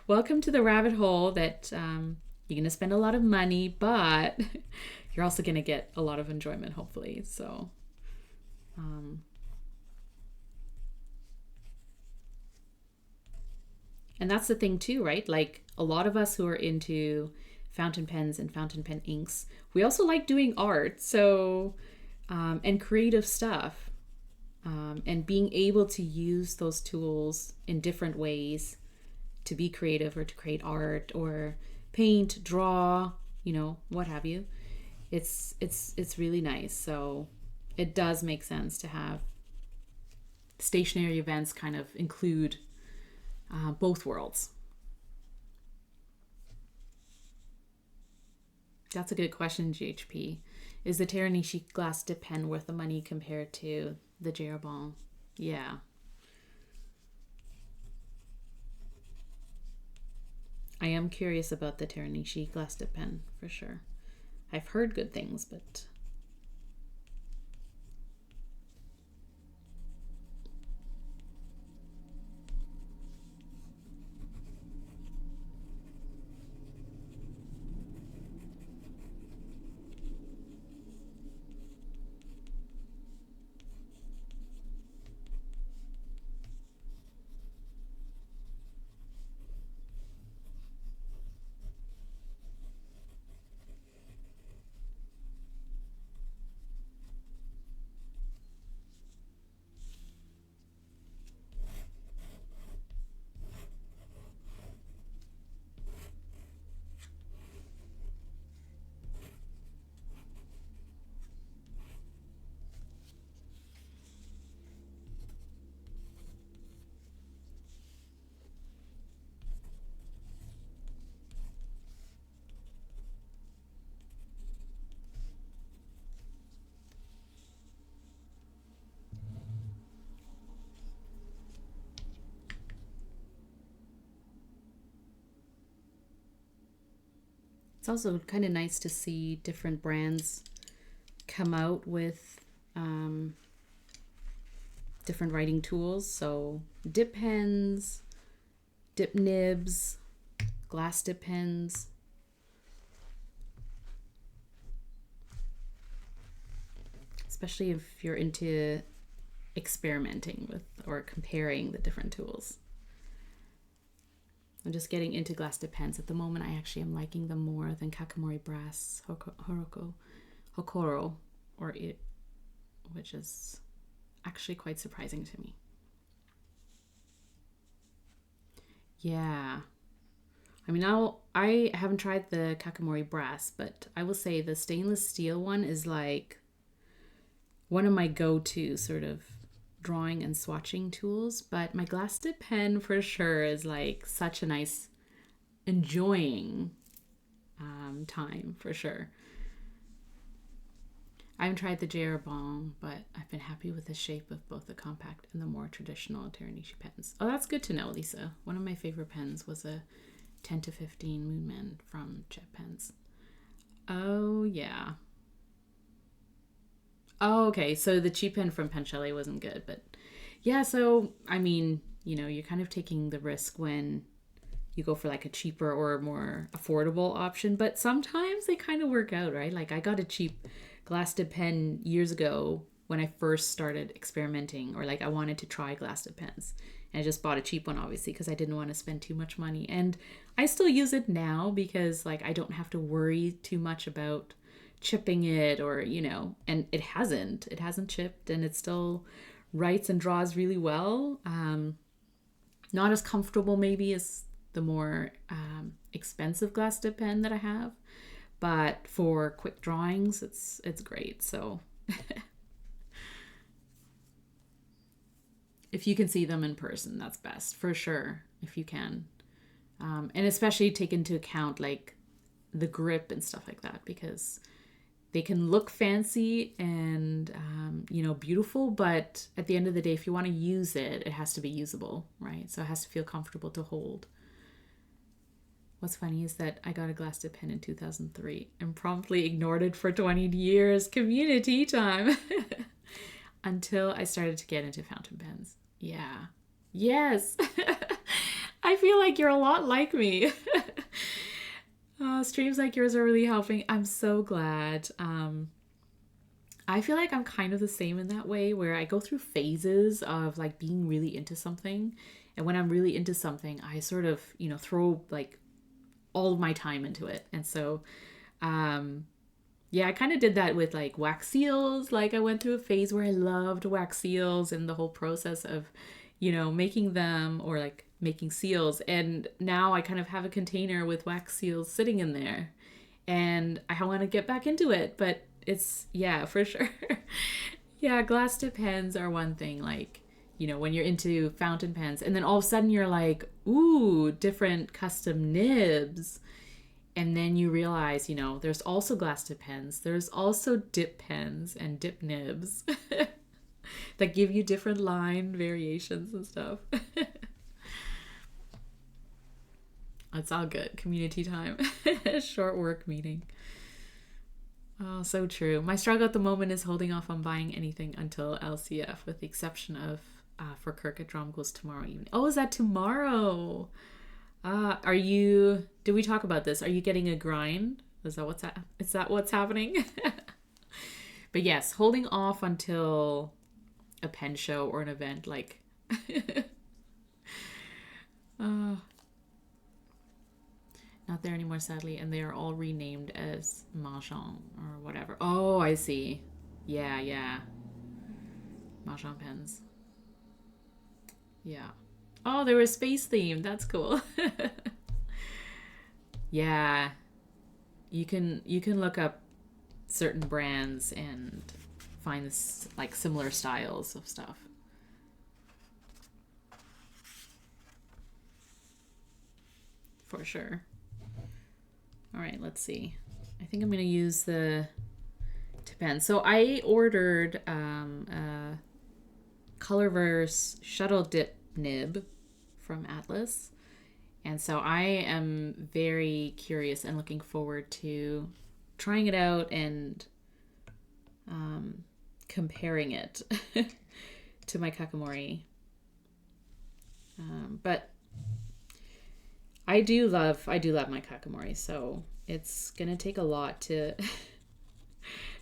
Welcome to the rabbit hole that you're going to spend a lot of money, but you're also going to get a lot of enjoyment, hopefully. So, and that's the thing too, right? Like a lot of us who are into fountain pens and fountain pen inks, we also like doing art. So, and creative stuff. And being able to use those tools in different ways to be creative or to create art or paint, draw, you know, what have you. It's really nice. So it does make sense to have stationary events kind of include both worlds. That's a good question, GHP. Is the Teranishi glass dip pen worth the money compared to the Jeroboam? Yeah. I am curious about the Teranishi glass dip pen for sure. I've heard good things, but it's also kind of nice to see different brands come out with different writing tools. So dip pens, dip nibs, glass dip pens. Especially if you're into experimenting with or comparing the different tools. I'm just getting into glass dip pens at the moment. I actually am liking them more than Kakamori Brass Hokoro, or it, which is actually quite surprising to me. Yeah. I mean, I haven't tried the Kakamori Brass, but I will say the stainless steel one is like one of my go-to sort of drawing and swatching tools. But my glass dip pen for sure is like such a nice enjoying time for sure. I haven't tried the JR Bomb, but I've been happy with the shape of both the compact and the more traditional Teranishi pens. Oh, that's good to know, Lisa. One of my favorite pens was a 10 to 15 Moonman from Jet Pens. Oh, yeah. Oh, okay. So the cheap pen from Pen Chalet wasn't good, but yeah, so I mean, you're kind of taking the risk when you go for like a cheaper or more affordable option, but sometimes they kind of work out, right? Like I got a cheap glass tip pen years ago when I first started experimenting, or like I wanted to try glass tip pens. And I just bought a cheap one, obviously, because I didn't want to spend too much money. And I still use it now because like I don't have to worry too much about chipping it, or and it hasn't chipped, and it still writes and draws really well. Not as comfortable maybe as the more expensive glass tip pen that I have, but for quick drawings it's great. So if you can see them in person, that's best for sure, if you can. And especially take into account like the grip and stuff like that, because they can look fancy and beautiful, but at the end of the day, if you want to use it, it has to be usable, right? So it has to feel comfortable to hold. What's funny is that I got a glass tip pen in 2003 and promptly ignored it for 20 years. Community time. Until I started to get into fountain pens. Yeah. Yes. I feel like you're a lot like me. Streams like yours are really helping. I'm so glad. I feel like I'm kind of the same in that way, where I go through phases of like being really into something. And when I'm really into something, I sort of, throw like all of my time into it. And so, I kind of did that with like wax seals. Like I went through a phase where I loved wax seals and the whole process of, making them, or like making seals. And now I kind of have a container with wax seals sitting in there, and I want to get back into it, but it's, for sure. Yeah, glass tip pens are one thing, like, when you're into fountain pens, and then all of a sudden you're like, ooh, different custom nibs. And then you realize, there's also glass tip pens. There's also dip pens and dip nibs that give you different line variations and stuff. It's all good. Community time. Short work meeting. Oh, so true. My struggle at the moment is holding off on buying anything until LCF, with the exception of for Kirk at Drum Goes tomorrow evening. Oh, is that tomorrow? Did we talk about this? Are you getting a grind? Is that what's happening? But yes, holding off until a pen show or an event, like, not there anymore, sadly, and they are all renamed as Mahjong or whatever. Oh, I see. Yeah. Mahjong pens. Yeah. Oh, they were space themed. That's cool. Yeah. You can look up certain brands and find this, like, similar styles of stuff. For sure. All right, let's see. I think I'm going to use the tip pen. So I ordered a Colorverse shuttle dip nib from Atlas. And so I am very curious and looking forward to trying it out and comparing it to my Kakamori. But I do love my Kakamori, so it's gonna take a lot to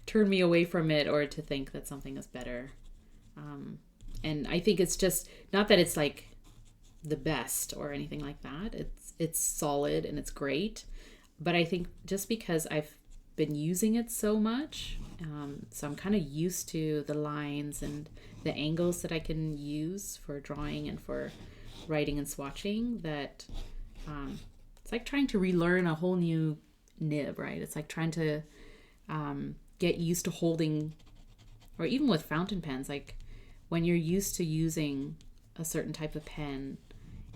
turn me away from it or to think that something is better. And I think it's just not that it's like the best or anything like that. It's solid and it's great, but I think just because I've been using it so much, so I'm kind of used to the lines and the angles that I can use for drawing and for writing and swatching, that it's like trying to relearn a whole new nib, right? It's like trying to get used to holding, or even with fountain pens, like when you're used to using a certain type of pen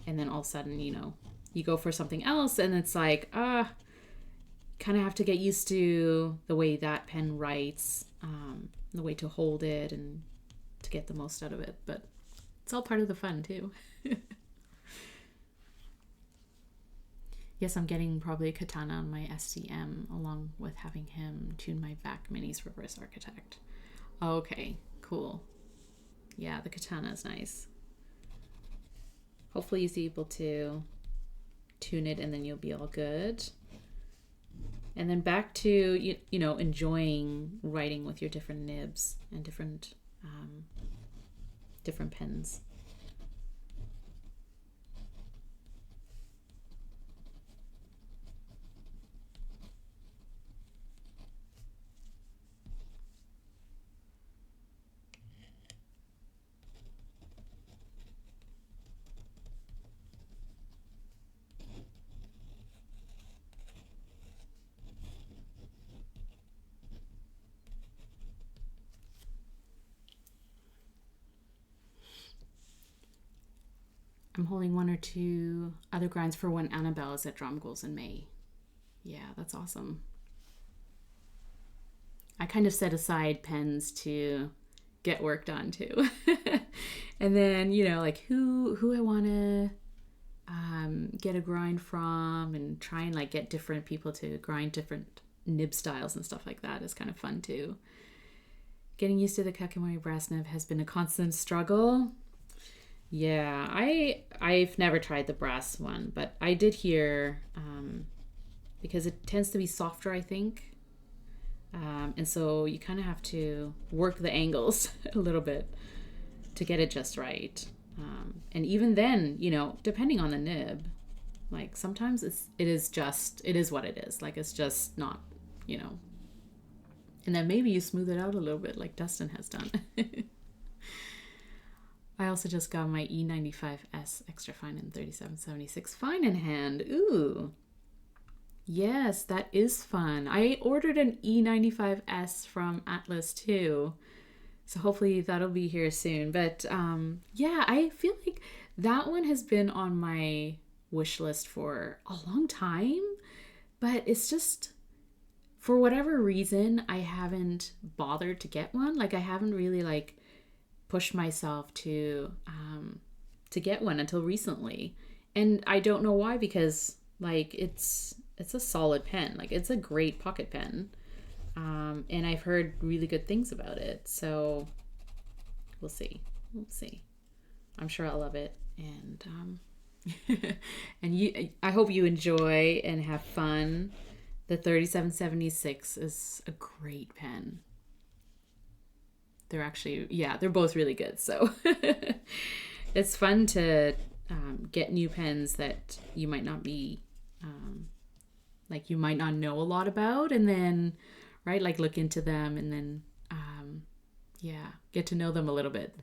and then all of a sudden, you go for something else and it's like, kind of have to get used to the way that pen writes the way to hold it and to get the most out of it. But it's all part of the fun too. Yes, I'm getting probably a katana on my SCM along with having him tune my back minis reverse architect. Okay, cool. Yeah, the katana is nice. Hopefully he's able to tune it and then you'll be all good. And then back to, you know, enjoying writing with your different nibs and different pens. I'm holding 1 or 2 other grinds for when Annabelle is at Drum Goals in May. Yeah, that's awesome. I kind of set aside pens to get work done too. And then, you know, like who I want to get a grind from and try and like get different people to grind different nib styles and stuff like that is kind of fun too. Getting used to the kakimori brass nib has been a constant struggle. Yeah, I've never tried the brass one, but I did hear, because it tends to be softer, I think. And so you kind of have to work the angles a little bit to get it just right. And even then, you know, depending on the nib, like sometimes it is what it is. Like it's just not, you know. And then maybe you smooth it out a little bit like Dustin has done. I also just got my E95S extra fine in 3776 fine in hand. Ooh. Yes, that is fun. I ordered an E95S from Atlas too. So hopefully that'll be here soon. But yeah, I feel like that one has been on my wish list for a long time. But it's just, for whatever reason, I haven't bothered to get one. Like I haven't really like pushed myself to get one until recently, and I don't know why, because like it's a solid pen, like it's a great pocket pen, and I've heard really good things about it, so we'll see. I'm sure I'll love it, and and I hope you enjoy and have fun. The 3776 is a great pen. They're actually, yeah, they're both really good. So it's fun to get new pens that you might not be, like you might not know a lot about, and then, right, like look into them and then, yeah, get to know them a little bit.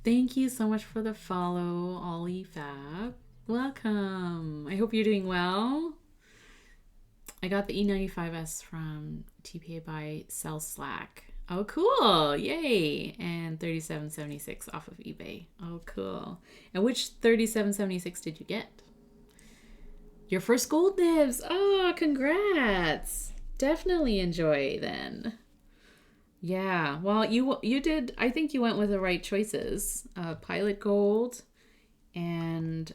Thank you so much for the follow, Ollie Fab. Welcome. I hope you're doing well. I got the E95S from TPA by Sell Slack. Oh, cool. Yay. And 3776 off of eBay. Oh, cool. And which 3776 did you get? Your first gold nibs. Oh, congrats. Definitely enjoy then. Yeah. Well, you did. I think you went with the right choices. Pilot gold and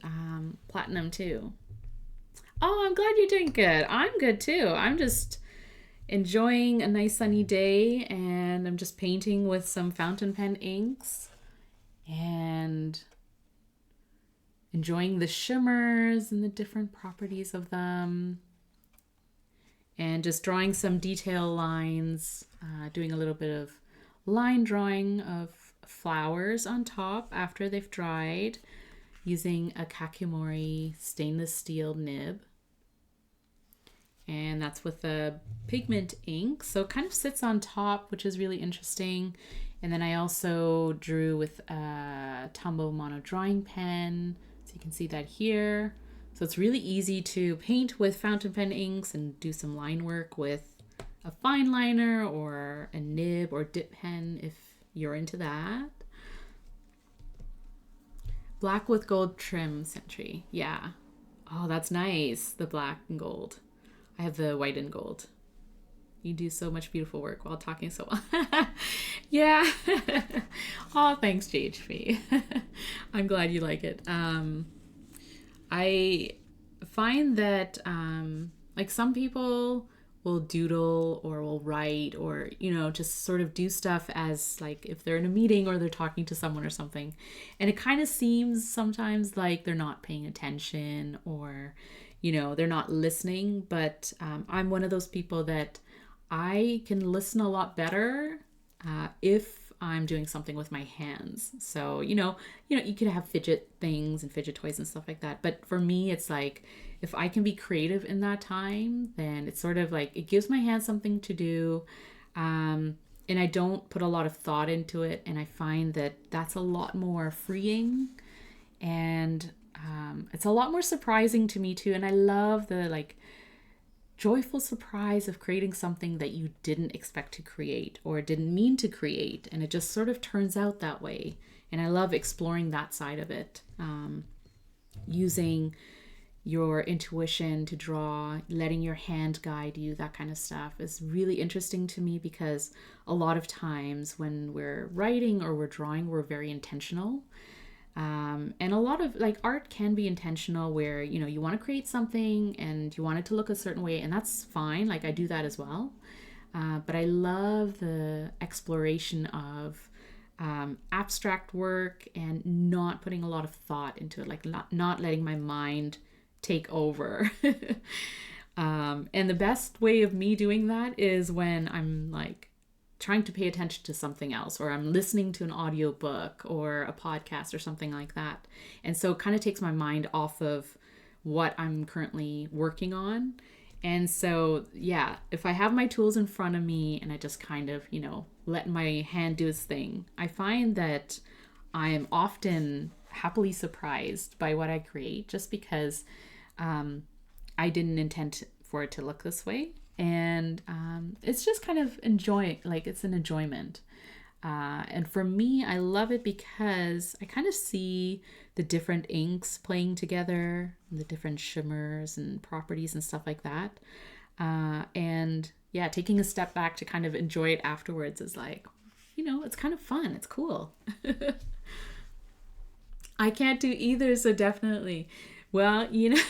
platinum too. Oh, I'm glad you're doing good. I'm good too. I'm just enjoying a nice sunny day, and I'm just painting with some fountain pen inks and enjoying the shimmers and the different properties of them, and just drawing some detail lines, doing a little bit of line drawing of flowers on top after they've dried using a kakimori stainless steel nib. And that's with a pigment ink, so it kind of sits on top, which is really interesting. And then I also drew with a Tombow mono drawing pen, so you can see that here. So it's really easy to paint with fountain pen inks and do some line work with a fine liner or a nib or dip pen if you're into that. Black with gold trim Sentry. Yeah. Oh, that's nice. The black and gold. I have the white and gold. You do so much beautiful work while talking so well. Yeah. Oh, thanks, JHP. I'm glad you like it. I find that like some people will doodle or will write or, you know, just sort of do stuff as like if they're in a meeting or they're talking to someone or something. And it kind of seems sometimes like they're not paying attention or, you know, they're not listening. But I'm one of those people that I can listen a lot better if I'm doing something with my hands. So, you know, you could have fidget things and fidget toys and stuff like that. But for me, it's like, if I can be creative in that time, then it's sort of like, it gives my hands something to do. And I don't put a lot of thought into it. And I find that that's a lot more freeing. And it's a lot more surprising to me too. And I love the like joyful surprise of creating something that you didn't expect to create or didn't mean to create, and it just sort of turns out that way. And I love exploring that side of it, using your intuition to draw, letting your hand guide you, that kind of stuff is really interesting to me, because a lot of times when we're writing or we're drawing, we're very intentional. And a lot of like art can be intentional where, you know, you want to create something and you want it to look a certain way, and that's fine. Like I do that as well. But I love the exploration of abstract work and not putting a lot of thought into it, like not letting my mind take over. And the best way of me doing that is when I'm like trying to pay attention to something else, or I'm listening to an audiobook or a podcast or something like that. And so it kind of takes my mind off of what I'm currently working on. And so, yeah, if I have my tools in front of me and I just kind of, you know, let my hand do its thing, I find that I am often happily surprised by what I create, just because I didn't intend for it to look this way. And it's just kind of it's an enjoyment. And for me, I love it because I kind of see the different inks playing together, and the different shimmers and properties and stuff like that. And yeah, taking a step back to kind of enjoy it afterwards is like, you know, it's kind of fun. It's cool. I can't do either, so definitely. Well, you know,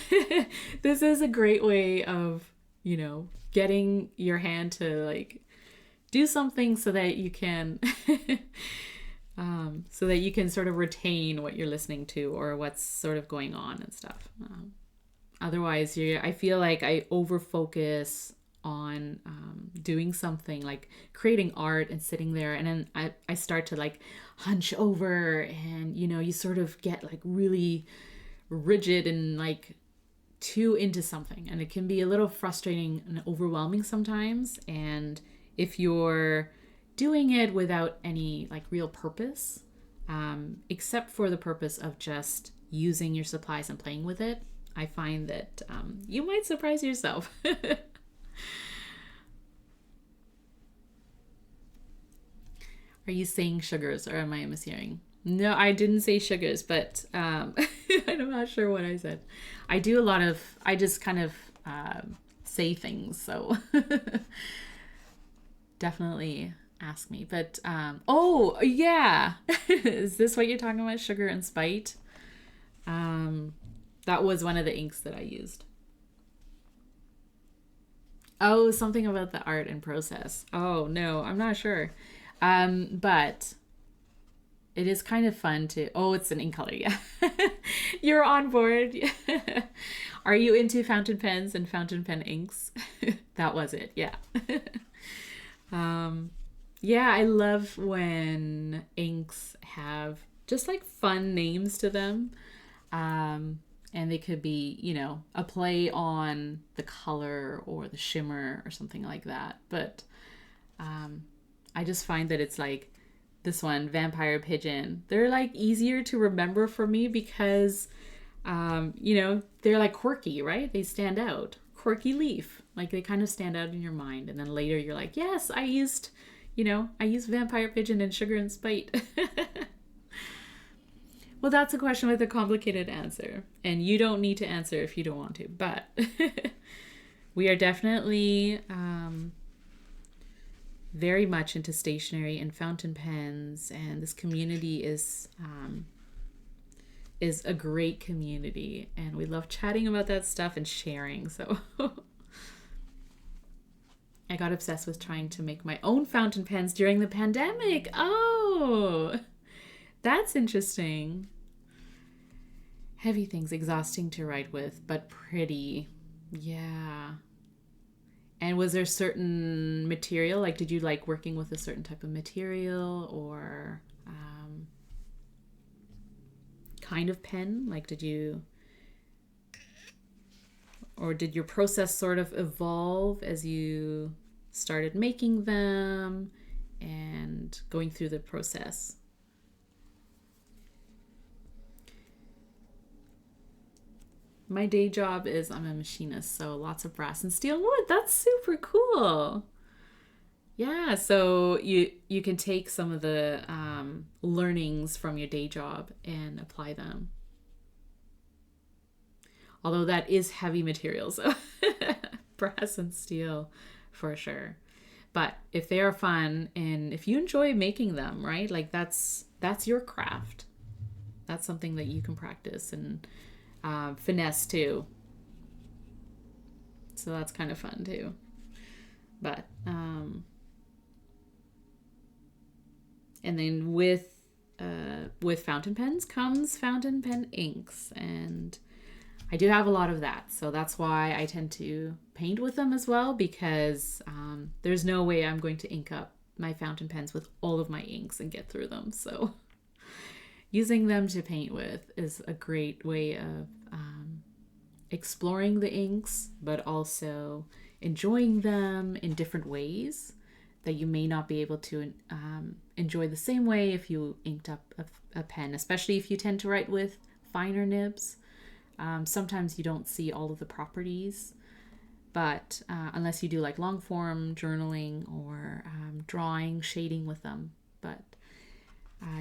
this is a great way of, you know, getting your hand to like do something so that you can sort of retain what you're listening to or what's sort of going on and stuff. Otherwise, I feel like I over focus on doing something like creating art and sitting there, and then I start to like hunch over, and you know, you sort of get like really rigid and like too into something, and it can be a little frustrating and overwhelming sometimes. And if you're doing it without any like real purpose, except for the purpose of just using your supplies and playing with it, I find that you might surprise yourself. Are you saying sugars, or am I mishearing? No, I didn't say sugars, but I'm not sure what I said. I just kind of say things, so definitely ask me. But oh yeah, is this what you're talking about? Sugar and Spite? That was one of the inks that I used. Oh, something about the art and process. Oh no, I'm not sure. But it is kind of fun to... Oh, it's an ink color, yeah. You're on board. Are you into fountain pens and fountain pen inks? That was it, yeah. Yeah, I love when inks have just like fun names to them. And they could be, you know, a play on the color or the shimmer or something like that. But I just find that it's like this one, Vampire Pigeon, they're like easier to remember for me because, you know, they're like quirky, right? They stand out. Quirky Leaf, like they kind of stand out in your mind. And then later you're like, yes, I used Vampire Pigeon and Sugar and Spite. Well, that's a question with a complicated answer. And you don't need to answer if you don't want to. But we are definitely very much into stationery and fountain pens, and this community is a great community, and we love chatting about that stuff and sharing. So I got obsessed with trying to make my own fountain pens during the pandemic. Oh, that's interesting. Heavy things, exhausting to write with, but pretty. Yeah. And was there certain material? Like, did you like working with a certain type of material or kind of pen? Like, did your process sort of evolve as you started making them and going through the process? My day job is I'm a machinist, so lots of brass and steel wood. That's super cool. Yeah, so you can take some of the learnings from your day job and apply them. Although that is heavy material, so brass and steel for sure. But if they are fun and if you enjoy making them, right? Like that's your craft. That's something that you can practice and finesse too. So that's kind of fun too. But and then with fountain pens comes fountain pen inks, and I do have a lot of that. So that's why I tend to paint with them as well, because there's no way I'm going to ink up my fountain pens with all of my inks and get through them. So using them to paint with is a great way of exploring the inks, but also enjoying them in different ways that you may not be able to enjoy the same way if you inked up a pen, especially if you tend to write with finer nibs. Sometimes you don't see all of the properties, but unless you do like long form journaling or drawing, shading with them. But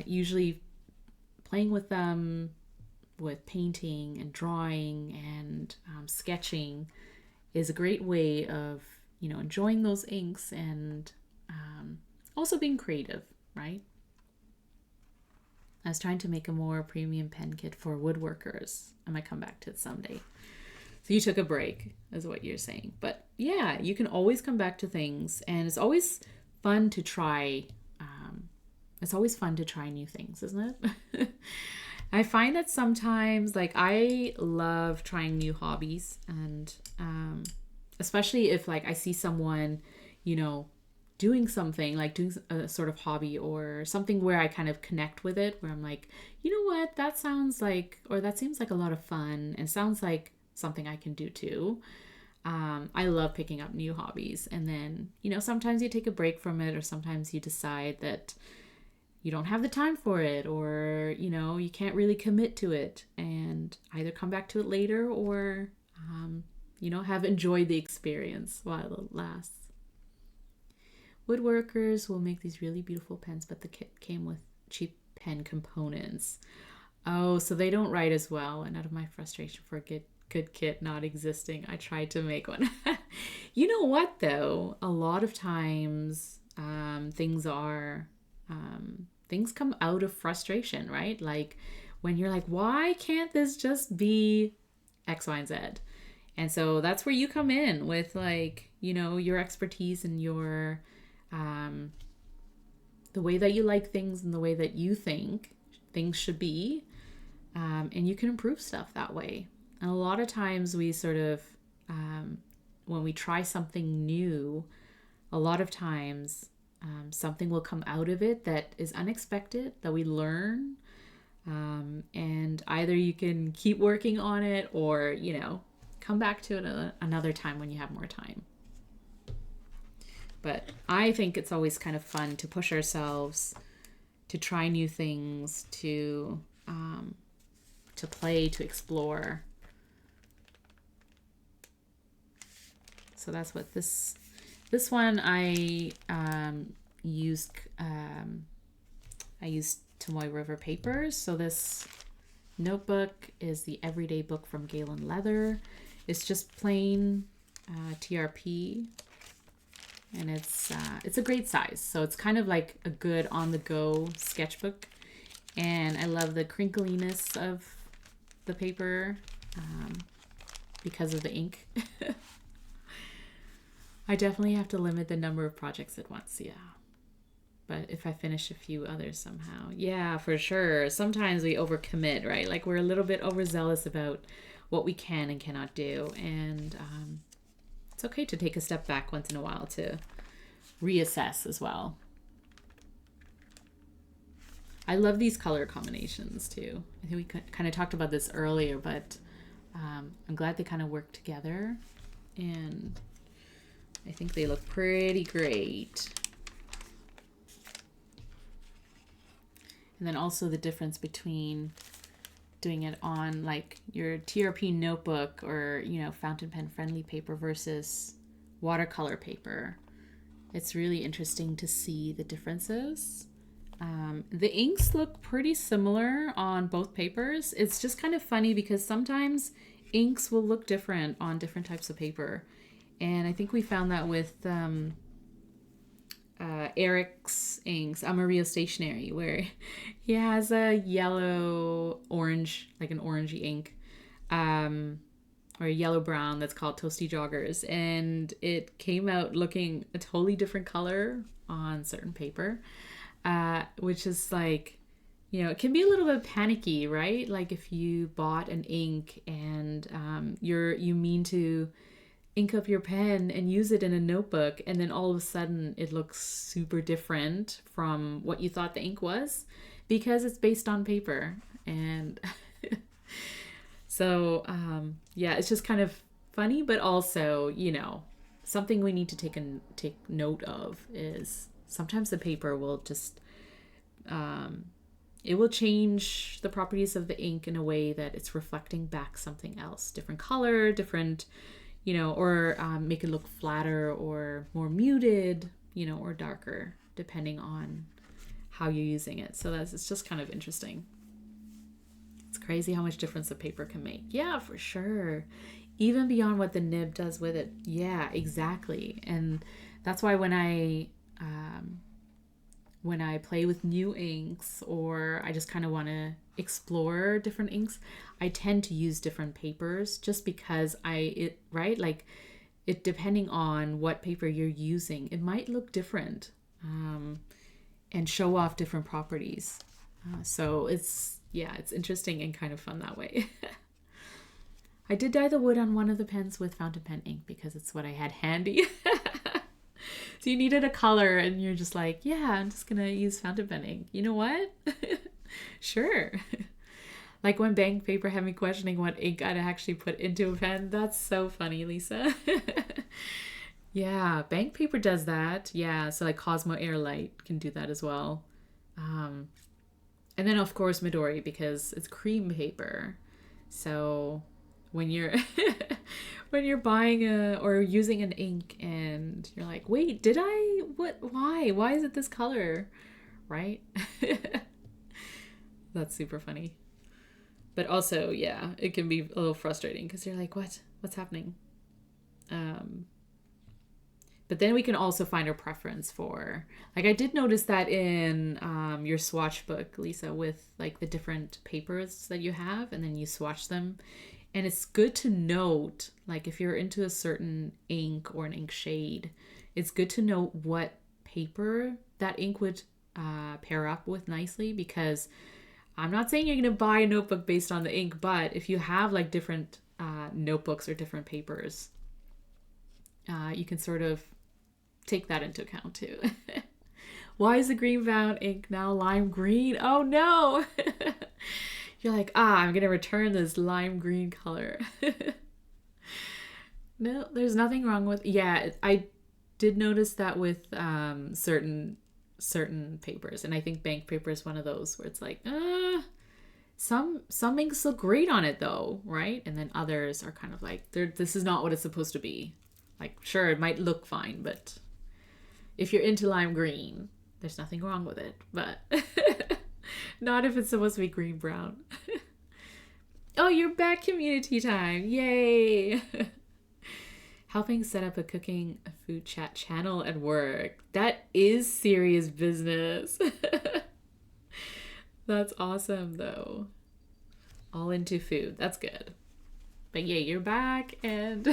usually playing with them with painting and drawing and sketching is a great way of, enjoying those inks and also being creative, right? I was trying to make a more premium pen kit for woodworkers. I might come back to it someday. So you took a break, is what you're saying. But yeah, you can always come back to things, and it's always fun to try. It's always fun to try new things, isn't it? I find that sometimes, like, I love trying new hobbies, and especially if, like, I see someone, doing something, like doing a sort of hobby or something where I kind of connect with it, where I'm like, you know what, that sounds like, or that seems like a lot of fun and sounds like something I can do too. I love picking up new hobbies, and then, sometimes you take a break from it, or sometimes you decide that you don't have the time for it, or, you can't really commit to it, and either come back to it later or, have enjoyed the experience while it lasts. Woodworkers will make these really beautiful pens, but the kit came with cheap pen components. Oh, so they don't write as well. And out of my frustration for a good kit not existing, I tried to make one. You know what, though? A lot of times things come out of frustration, right? Like when you're like, why can't this just be X, Y, and Z? And so that's where you come in with, like, your expertise and your the way that you like things and the way that you think things should be, and you can improve stuff that way. And a lot of times we sort of when we try something new, a lot of times something will come out of it that is unexpected, that we learn, and either you can keep working on it or come back to it another time when you have more time. But I think it's always kind of fun to push ourselves, to try new things, to play, to explore. So that's what this one I used. I used Tomoe River Paper. So this notebook is the Everyday Book from Galen Leather. It's just plain TRP. and it's a great size. So it's kind of like a good on-the-go sketchbook. And I love the crinkliness of the paper because of the ink. I definitely have to limit the number of projects at once, yeah. But if I finish a few others somehow, yeah, for sure. Sometimes we overcommit, right? Like we're a little bit overzealous about what we can and cannot do. And it's okay to take a step back once in a while to reassess as well. I love these color combinations too. I think we kind of talked about this earlier, but I'm glad they kind of work together. And I think they look pretty great. And then also the difference between doing it on like your TRP notebook or, you know, fountain pen friendly paper versus watercolor paper. It's really interesting to see the differences. The inks look pretty similar on both papers. It's just kind of funny because sometimes inks will look different on different types of paper. And I think we found that with Eric's inks, Amarillo Stationery, where he has a yellow-orange, like an orangey ink, or a yellow-brown that's called Toasty Joggers. And it came out looking a totally different color on certain paper, which is like, you know, it can be a little bit panicky, right? Like if you bought an ink and you mean to ink up your pen and use it in a notebook, and then all of a sudden it looks super different from what you thought the ink was because it's based on paper. And so yeah, it's just kind of funny, but also, you know, something we need to take note of is sometimes the paper will just it will change the properties of the ink in a way that it's reflecting back something else, different color, different, you know, or make it look flatter or more muted, you know, or darker, depending on how you're using it. So it's just kind of interesting. It's crazy how much difference a paper can make. Yeah, for sure. Even beyond what the nib does with it. Yeah, exactly. And that's why when I play with new inks, or I just kind of want to explore different inks, I tend to use different papers just because like it depending on what paper you're using, it might look different and show off different properties. So it's interesting and kind of fun that way. I did dye the wood on one of the pens with fountain pen ink because it's what I had handy. So you needed a color and you're just like, yeah, I'm just gonna use fountain pen ink. You know what? Sure. Like when bank paper had me questioning what ink I'd actually put into a pen. That's so funny, Lisa. Yeah, bank paper does that. Yeah, so like Cosmo Airlight can do that as well. And then of course Midori, because it's cream paper. So when you're when you're buying or using an ink and you're like, wait, why is it this color, right? That's super funny. But also, yeah, it can be a little frustrating because you're like, what's happening? But then we can also find our preference for, like, I did notice that in your swatch book, Lisa, with like the different papers that you have, and then you swatch them. And it's good to note, like if you're into a certain ink or an ink shade, it's good to note what paper that ink would pair up with nicely, because I'm not saying you're going to buy a notebook based on the ink, but if you have like different notebooks or different papers, you can sort of take that into account too. Why is the green bound ink now lime green? Oh no! You're like, I'm going to return this lime green color. No, there's nothing wrong with... Yeah, I did notice that with certain papers. And I think bank paper is one of those where it's like, some inks look great on it though, right? And then others are kind of like, this is not what it's supposed to be. Like, sure, it might look fine, but if you're into lime green, there's nothing wrong with it. But... not if it's supposed to be green brown. Oh, you're back, community time. Yay. Helping set up a cooking food chat channel at work. That is serious business. That's awesome though. All into food. That's good. But yeah, you're back and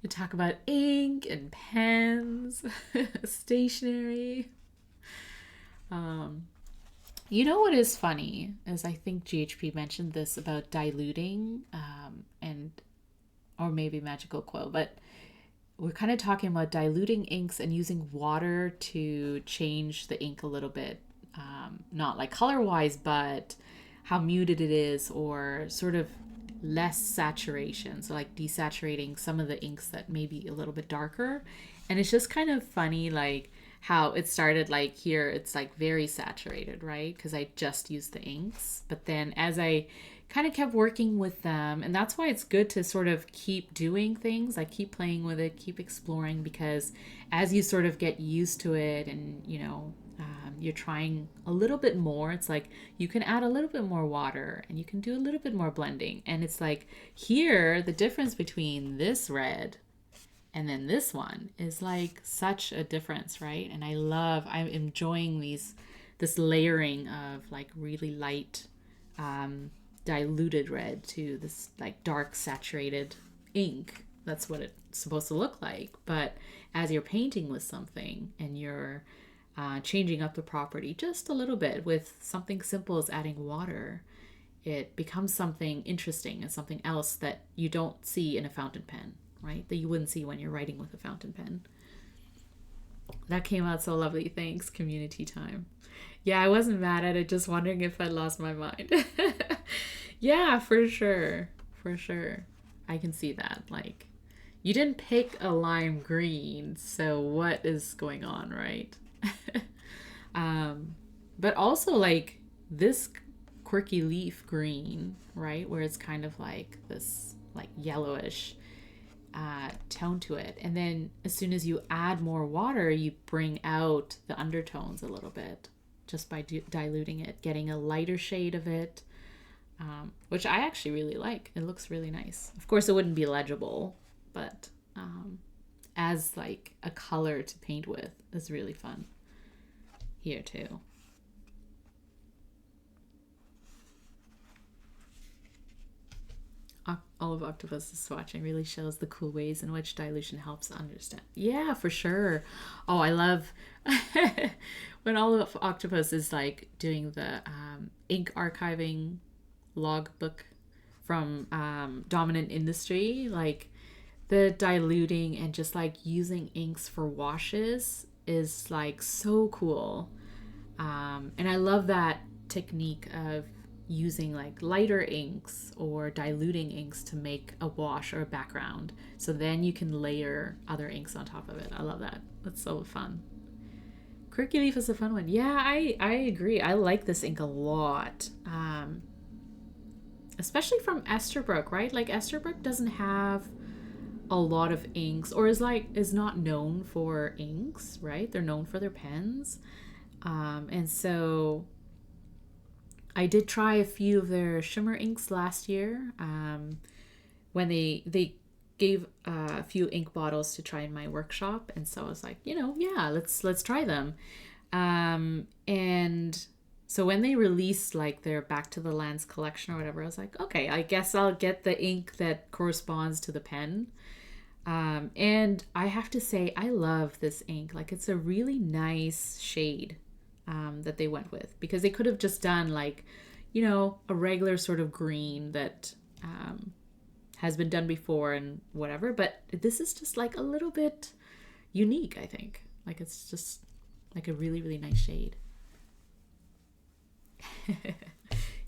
you talk about ink and pens, stationery. You know what is funny is I think GHP mentioned this about diluting and or maybe Magical Quill, but we're kind of talking about diluting inks and using water to change the ink a little bit. Not like color wise, but how muted it is or sort of less saturation. So like desaturating some of the inks that may be a little bit darker. And it's just kind of funny, like how it started like here, it's like very saturated, right? Because I just used the inks. But then as I kind of kept working with them, and that's why it's good to sort of keep doing things, like keep playing with it, keep exploring, because as you sort of get used to it and, you know, you're trying a little bit more, it's like you can add a little bit more water and you can do a little bit more blending. And it's like here, the difference between this red and then this one is like such a difference, right? And I'm enjoying this layering of like really light diluted red to this like dark saturated ink. That's what it's supposed to look like. But as you're painting with something and you're changing up the property just a little bit with something simple as adding water, it becomes something interesting and something else that you don't see in a fountain pen, right? That you wouldn't see when you're writing with a fountain pen. That came out so lovely. Thanks, community time. Yeah, I wasn't mad at it, just wondering if I lost my mind. Yeah, for sure. For sure. I can see that. Like, you didn't pick a lime green, so what is going on, right? But also like this quirky leaf green, right? Where it's kind of like this like yellowish tone to it. And then as soon as you add more water, you bring out the undertones a little bit just by diluting it, getting a lighter shade of it, which I actually really like. It looks really nice. Of course, it wouldn't be legible, but as like a color to paint with is really fun here too. All of Octopus is watching really shows the cool ways in which dilution helps understand. Yeah, for sure. Oh, I love when all of Octopus is like doing the ink archiving logbook from Dominant Industry, like the diluting and just like using inks for washes is like so cool. And I love that technique of using like lighter inks or diluting inks to make a wash or a background. So then you can layer other inks on top of it. I love that. That's so fun. Quirky Leaf is a fun one. Yeah, I agree. I like this ink a lot. Especially from Esterbrook, right? Like Esterbrook doesn't have a lot of inks or is not known for inks, right? They're known for their pens. And so I did try a few of their shimmer inks last year when they gave a few ink bottles to try in my workshop. And so I was like, yeah, let's try them. And so when they released like their Back to the Lands collection or whatever, I was like, okay, I guess I'll get the ink that corresponds to the pen. And I have to say, I love this ink. Like it's a really nice shade that they went with, because they could have just done like, a regular sort of green that has been done before and whatever. But this is just like a little bit unique, I think. Like it's just like a really, really nice shade.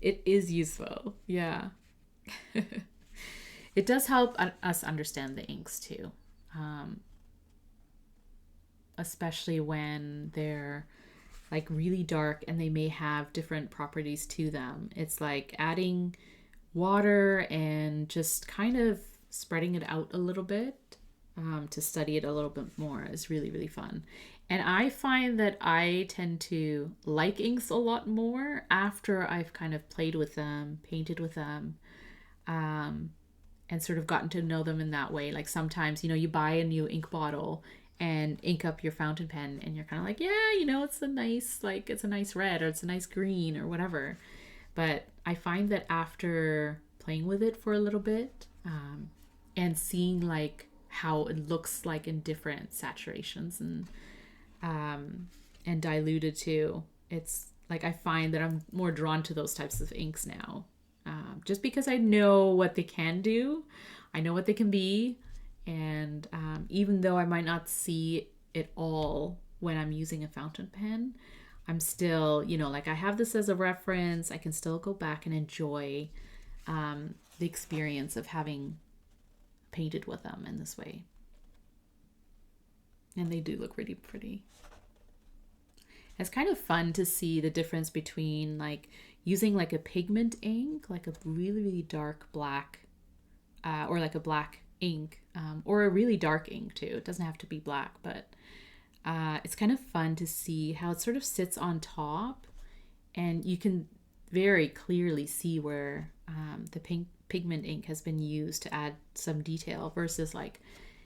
It is useful. Yeah. It does help us understand the inks too. Especially when they're like really dark and they may have different properties to them. It's like adding water and just kind of spreading it out a little bit to study it a little bit more is really, really fun. And I find that I tend to like inks a lot more after I've kind of played with them, painted with them. and sort of gotten to know them in that way. Like sometimes, you know, you buy a new ink bottle and ink up your fountain pen and you're kind of like, yeah, you know, it's a nice, like, it's a nice red or it's a nice green or whatever. But I find that after playing with it for a little bit, and seeing like how it looks like in different saturations and diluted too, it's like I find that I'm more drawn to those types of inks now, just because I know what they can do, I know what they can be, and even though I might not see it all when I'm using a fountain pen, I'm still, you know, like I have this as a reference. I can still go back and enjoy the experience of having painted with them in this way. And they do look really pretty. It's kind of fun to see the difference between like using like a pigment ink, like a really, really dark black, or like a black ink, or a really dark ink too. It doesn't have to be black, but it's kind of fun to see how it sort of sits on top, and you can very clearly see where the pigment ink has been used to add some detail versus like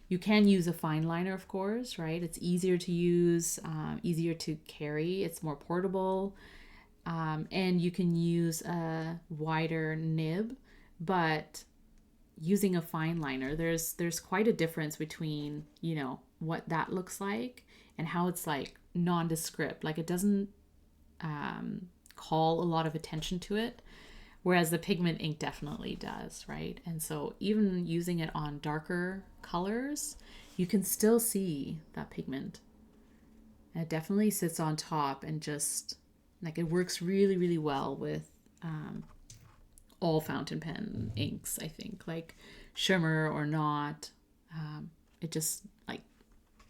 you can use a fine liner, of course, right? It's easier to use, easier to carry. It's more portable, and you can use a wider nib, but using a fine liner, there's quite a difference between, you know, what that looks like and how it's like nondescript. Like it doesn't call a lot of attention to it, whereas the pigment ink definitely does, right? And so even using it on darker colors, you can still see that pigment. And it definitely sits on top and just like it works really, really well with all fountain pen inks, I think, like shimmer or not. It just like,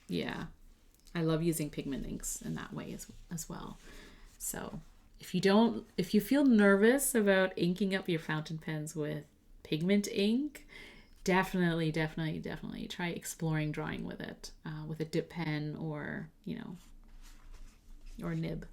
yeah, I love using pigment inks in that way as well. So if you feel nervous about inking up your fountain pens with pigment ink, definitely try exploring drawing with it, with a dip pen or, you know, or nib.